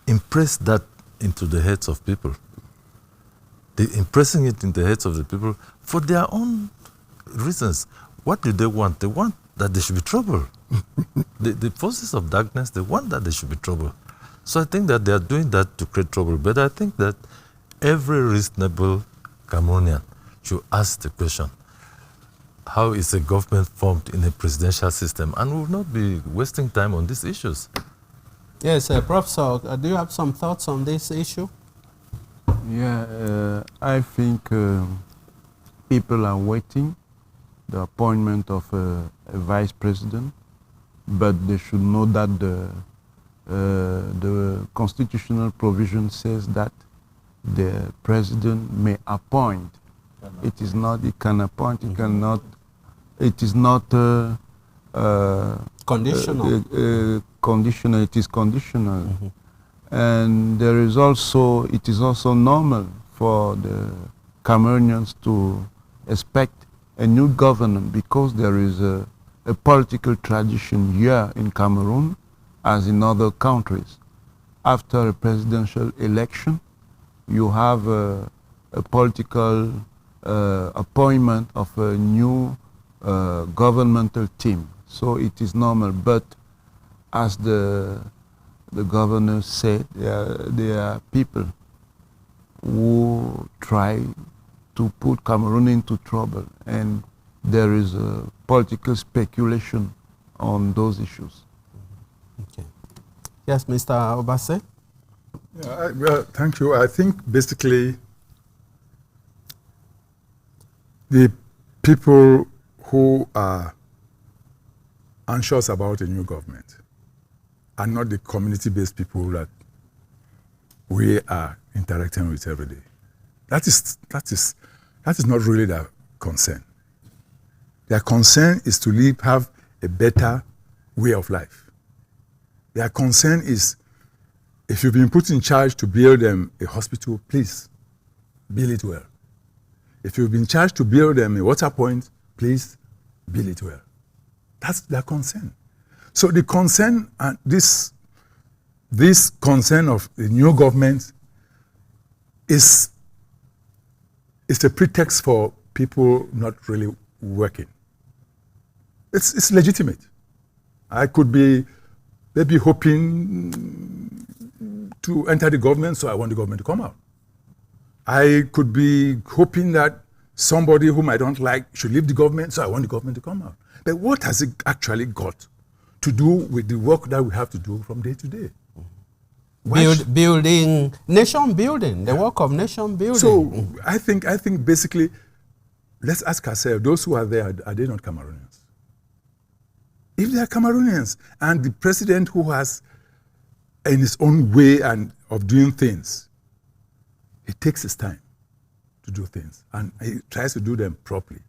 impress that into the heads of people. They're impressing it in the heads of the people for their own reasons. What do they want? They want that there should be trouble. The forces of darkness, they want that there should be trouble. So I think that they are doing that to create trouble. But I think that every reasonable Cameroonian should ask the question, how is a government formed in a presidential system? And we will not be wasting time on these issues. Yes, Professor, do you have some thoughts on this issue? Yeah, I think people are waiting the appointment of a vice president, but they should know that the constitutional provision says that the president may appoint. It is not, he can appoint, he cannot, it is not conditional. Conditional, it is conditional. Mm-hmm. And there is also, it is also normal for the Cameroonians to expect a new government because there is a political tradition here in Cameroon as in other countries. After a presidential election, you have a political appointment of a new governmental team. So it is normal, but as the governor said, there are people who try to put Cameroon into trouble, and there is a political speculation on those issues. Okay. Yes, Mr. Obase? Yeah, well, thank you. I think basically the people who are anxious about a new government are not the community-based people that we are interacting with every day. That is not really their concern. Their concern is to have a better way of life. Their concern is, if you've been put in charge to build them a hospital, please build it well. If you've been charged to build them a water point, please build it well. That's their concern. So the concern, and this concern of the new government is a pretext for people not really working. It's legitimate. I could be maybe hoping to enter the government, so I want the government to come out. I could be hoping that somebody whom I don't like should leave the government, so I want the government to come out. But what has it actually got to do with the work that we have to do from day to day? Building, nation building, the work of nation building. So I think basically, let's ask ourselves, those who are there, are they not Cameroonians? If they are Cameroonians, and the president who has, in his own way of doing things, he takes his time to do things, and he tries to do them properly.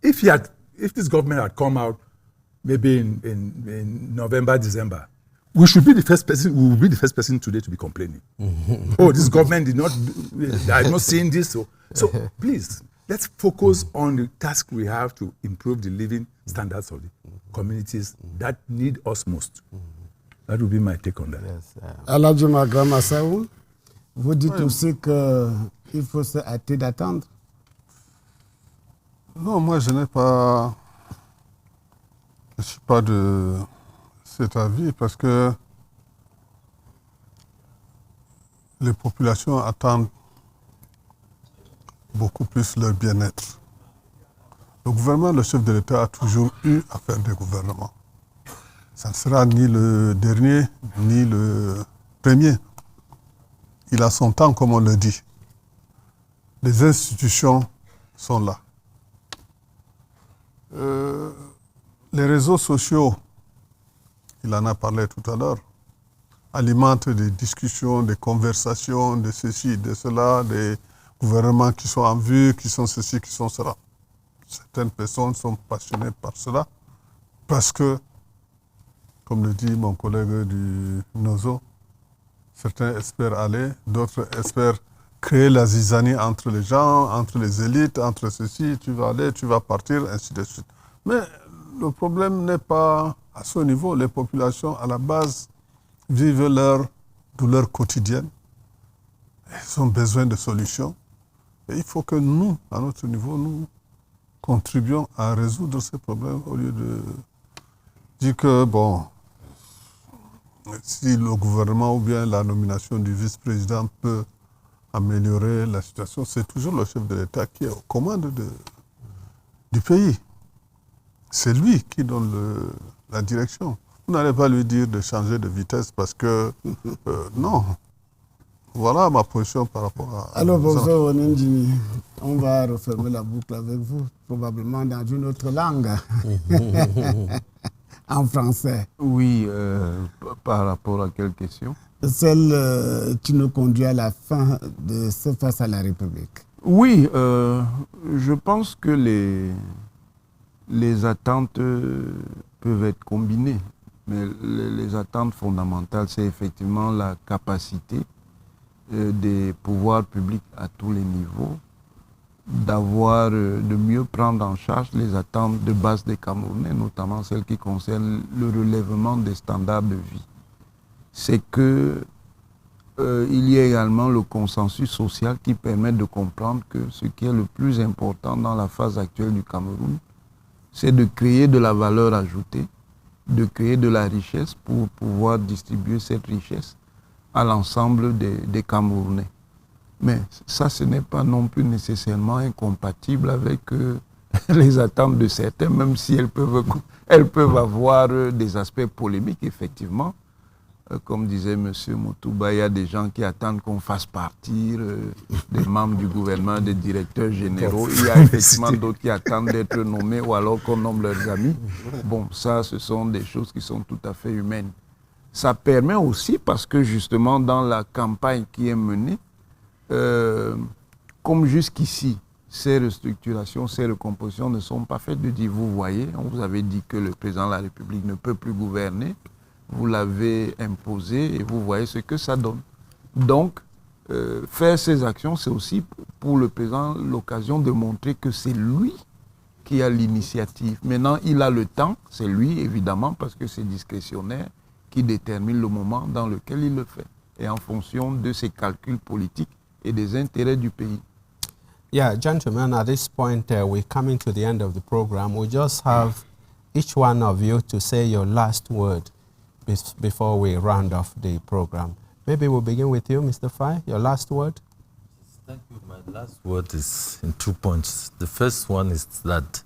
If this government had come out maybe in November, December, we should be the first person. We will be the first person today to be complaining. Oh, this government did not. I'm not seeing this. So please, let's focus on the task we have to improve the living standards of the communities that need us most. That would be my take on that. Yes. Hadji Magra Massaou, vous dites aussi qu'il faut se hâter d'attendre. Non, moi je n'ai pas. Je ne suis pas de cet avis parce que les populations attendent beaucoup plus leur bien-être. Le gouvernement, le chef de l'État a toujours eu à faire des gouvernements. Ça ne sera ni le dernier, ni le premier. Il a son temps, comme on le dit. Les institutions sont là. Les réseaux sociaux, il en a parlé tout à l'heure, alimentent des discussions, des conversations, de ceci, de cela, des gouvernements qui sont en vue, qui sont ceci, qui sont cela. Certaines personnes sont passionnées par cela parce que, comme le dit mon collègue du Nozo, certains espèrent aller, d'autres espèrent créer la zizanie entre les gens, entre les élites, entre ceci, tu vas aller, tu vas partir, ainsi de suite. Mais le problème n'est pas à ce niveau. Les populations, à la base, vivent leur douleur quotidienne. Elles ont besoin de solutions. Et il faut que nous, à notre niveau, nous contribuions à résoudre ces problèmes au lieu de dire que, bon, si le gouvernement ou bien la nomination du vice-président peut améliorer la situation, c'est toujours le chef de l'État qui est aux commandes du pays. C'est lui qui donne la direction. Vous n'allez pas lui dire de changer de vitesse parce que, non. Voilà ma position par rapport à... Alors, bonjour, Nguini. On va refermer la boucle avec vous, probablement dans une autre langue, en français. Oui, par rapport à quelle question? Celle qui nous conduit à la fin de ce face à la République. Oui, je pense que les attentes peuvent être combinées. Mais les attentes fondamentales, c'est effectivement la capacité des pouvoirs publics à tous les niveaux de mieux prendre en charge les attentes de base des Camerounais, notamment celles qui concernent le relèvement des standards de vie. C'est que il y a également le consensus social qui permet de comprendre que ce qui est le plus important dans la phase actuelle du Cameroun, c'est de créer de la valeur ajoutée, de créer de la richesse pour pouvoir distribuer cette richesse à l'ensemble des Camerounais. Mais ça, ce n'est pas non plus nécessairement incompatible avec les attentes de certains, même si elles peuvent avoir des aspects polémiques, effectivement. Comme disait M. Motuba, il y a des gens qui attendent qu'on fasse partir des membres du gouvernement, des directeurs généraux. Il y a effectivement d'autres qui attendent d'être nommés ou alors qu'on nomme leurs amis. Bon, ça, ce sont des choses qui sont tout à fait humaines. Ça permet aussi, parce que justement, dans la campagne qui est menée, comme jusqu'ici, ces restructurations, ces recompositions ne sont pas faites de dire, vous voyez, on vous avait dit que le président de la République ne peut plus gouverner, vous l'avez imposé et vous voyez ce que ça donne. Donc, faire ces actions, c'est aussi pour le président l'occasion de montrer que c'est lui qui a l'initiative. Maintenant, il a le temps, c'est lui évidemment, parce que c'est discrétionnaire, qui détermine le moment dans lequel il le fait, et en fonction de ses calculs politiques et des intérêts du pays. Yeah, gentlemen, at this point, we're coming to the end of the program. We just have each one of you to say your last word before we round off the program. Maybe we'll begin with you, Mr. Fai. Your last word? Thank you. My last word is in 2 points. The first one is that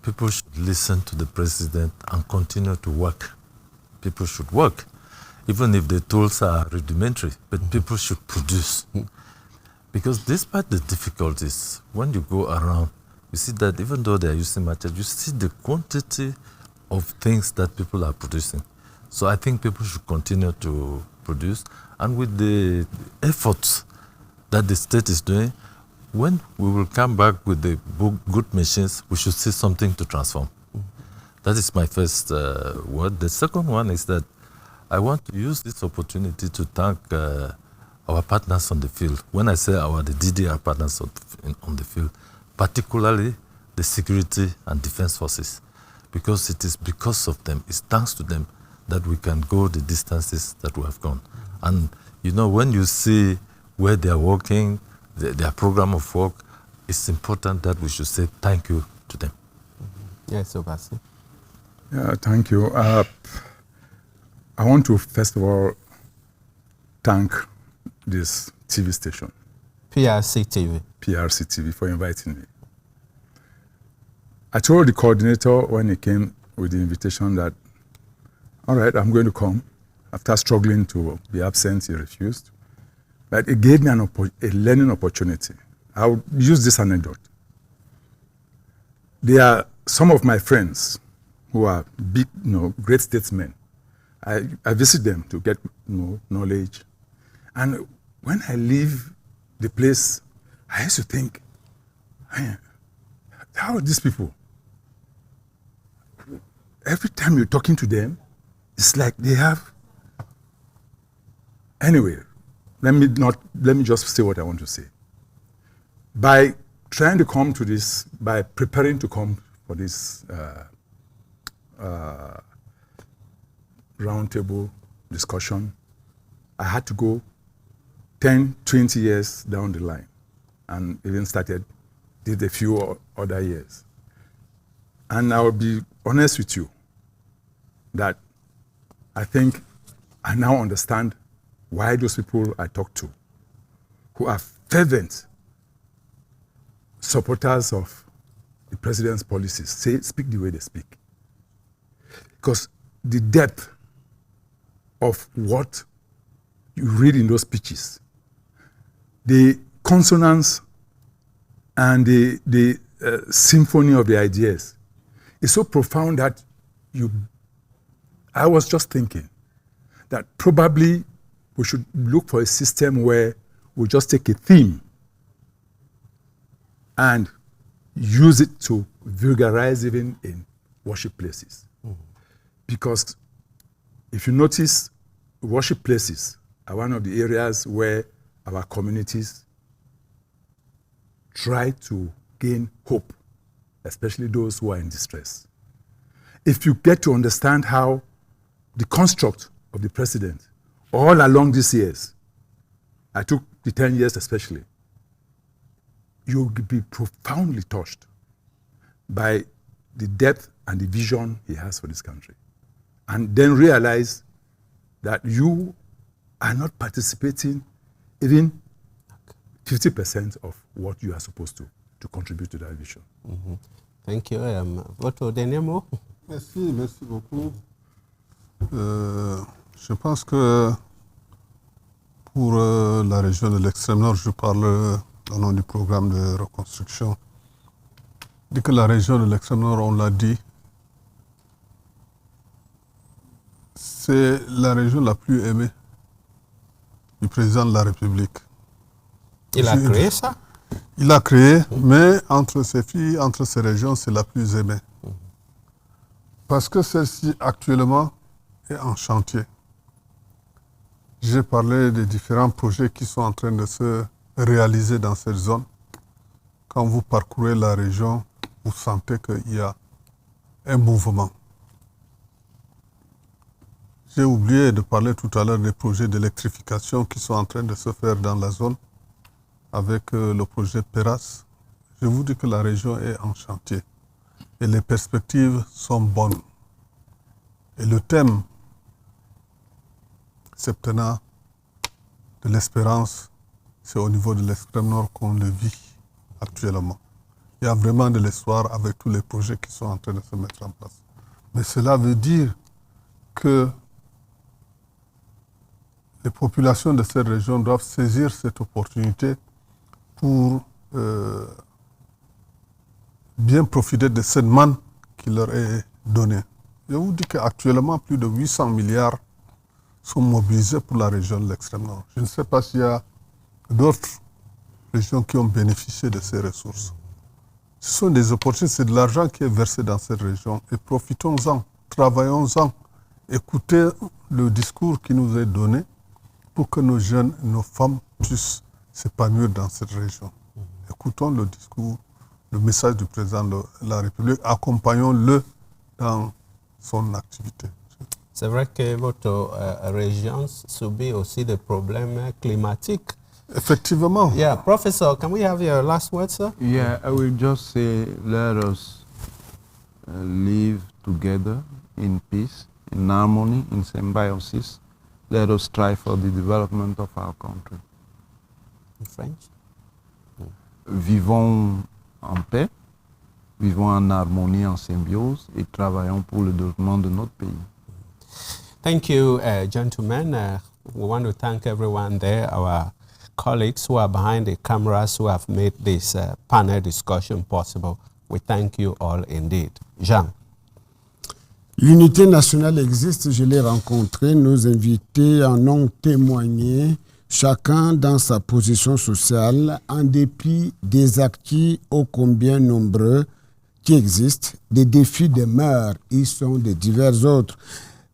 people should listen to the president and continue to work. People should work, even if the tools are rudimentary, but people should produce. Because despite the difficulties, when you go around, you see that even though they are using material, you see the quantity of things that people are producing. So I think people should continue to produce. And with the efforts that the state is doing, when we will come back with the good machines, we should see something to transform. That is my first word. The second one is that I want to use this opportunity to thank our partners on the field. When I say the DDR partners on the field, particularly the security and defense forces, because it is because of them, it's thanks to them that we can go the distances that we have gone. And you know, when you see where they are working, their program of work, it's important that we should say thank you to them. Yes, Obase. Yeah, thank you. I want to first of all thank this TV station, PRC TV, for inviting me. I told the coordinator when he came with the invitation that, all right, I'm going to come. After struggling to be absent, he refused. But it gave me a learning opportunity. I'll use this anecdote. There are some of my friends who are big, great statesmen. I visit them to get knowledge. And when I leave the place, I used to think, how are these people? Every time you're talking to them, it's like they have. Anyway, let me just say what I want to say. By trying to come to this, by preparing to come for this roundtable discussion, I had to go 10, 20 years down the line, and even did a few other years. And I will be honest with you that I think I now understand why those people I talk to, who are fervent supporters of the president's policies, speak the way they speak. Because the depth of what you read in those speeches, the consonance and the symphony of the ideas is so profound that I was just thinking that probably we should look for a system where we just take a theme and use it to vulgarize even in worship places. Mm-hmm. Because if you notice, worship places are one of the areas where our communities try to gain hope, especially those who are in distress. If you get to understand how the construct of the president all along these years, I took the 10 years especially, you'll be profoundly touched by the depth and the vision he has for this country. And then realize that you are not participating even 50% of what you are supposed to contribute to that vision. Mm-hmm. Thank you. Votre dernier mot? Merci beaucoup. Je pense que pour la région de l'extrême-nord, je parle au nom du programme de reconstruction. Dès que la région de l'extrême-nord, on l'a dit, c'est la région la plus aimée du président de la République. Il a créé ça? Il a créé, mais entre ses filles, entre ces régions, c'est la plus aimée. Parce que celle-ci, actuellement, est en chantier. J'ai parlé des différents projets qui sont en train de se réaliser dans cette zone. Quand vous parcourez la région, vous sentez qu'il y a un mouvement. J'ai oublié de parler tout à l'heure des projets d'électrification qui sont en train de se faire dans la zone avec le projet PERAS. Je vous dis que la région est en chantier et les perspectives sont bonnes. Et le thème septennat de l'espérance, c'est au niveau de l'extrême nord qu'on le vit actuellement. Il y a vraiment de l'espoir avec tous les projets qui sont en train de se mettre en place. Mais cela veut dire que les populations de cette région doivent saisir cette opportunité pour bien profiter de cette manne qui leur est donnée. Je vous dis qu'actuellement, plus de 800 milliards sont mobilisés pour la région de l'extrême nord. Je ne sais pas s'il y a d'autres régions qui ont bénéficié de ces ressources. Ce sont des opportunités, c'est de l'argent qui est versé dans cette région et profitons-en, travaillons-en écouter le discours qui nous est donné pour que nos jeunes, nos femmes puissent s'épanouir dans cette région. Écoutons le discours, le message du président de la République, accompagnons-le dans son activité. C'est vrai que votre région subit aussi des problèmes climatiques. Effectivement. Yeah, Professor, can we have your last word, sir? Yeah, I will just say, let us live together in peace, in harmony, in symbiosis. Let us strive for the development of our country. In French? Vivons en paix, vivons en harmonie, en symbiose et travaillons pour le développement de notre pays. Thank you, gentlemen. We want to thank everyone there, our colleagues who are behind the cameras who have made this panel discussion possible. We thank you all indeed. Jean. L'unité nationale existe, je l'ai rencontré, nos invités en ont témoigné, chacun dans sa position sociale, en dépit des acquis ô combien nombreux qui existent, des défis demeurent, ils sont de divers autres.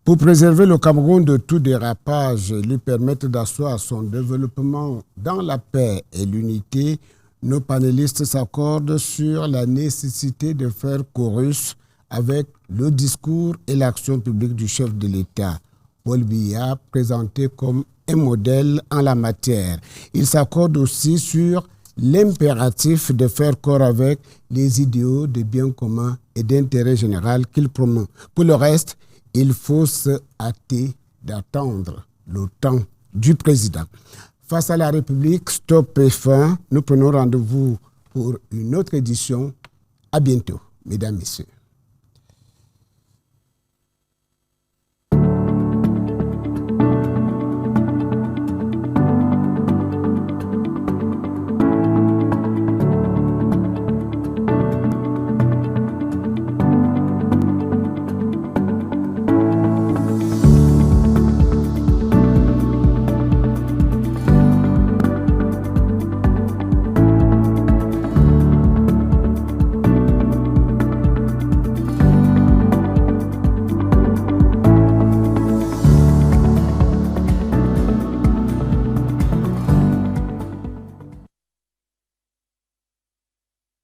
Pour préserver le Cameroun de tout dérapage et lui permettre d'asseoir son développement dans la paix et l'unité, nos panélistes s'accordent sur la nécessité de faire chorus avec le discours et l'action publique du chef de l'État, Paul Biya, présenté comme un modèle en la matière. Ils s'accordent aussi sur l'impératif de faire corps avec les idéaux de bien commun et d'intérêt général qu'il promeut. Pour le reste, il faut se hâter d'attendre le temps du président. Face à la République, stop et fin, nous prenons rendez-vous pour une autre édition. À bientôt, mesdames, messieurs.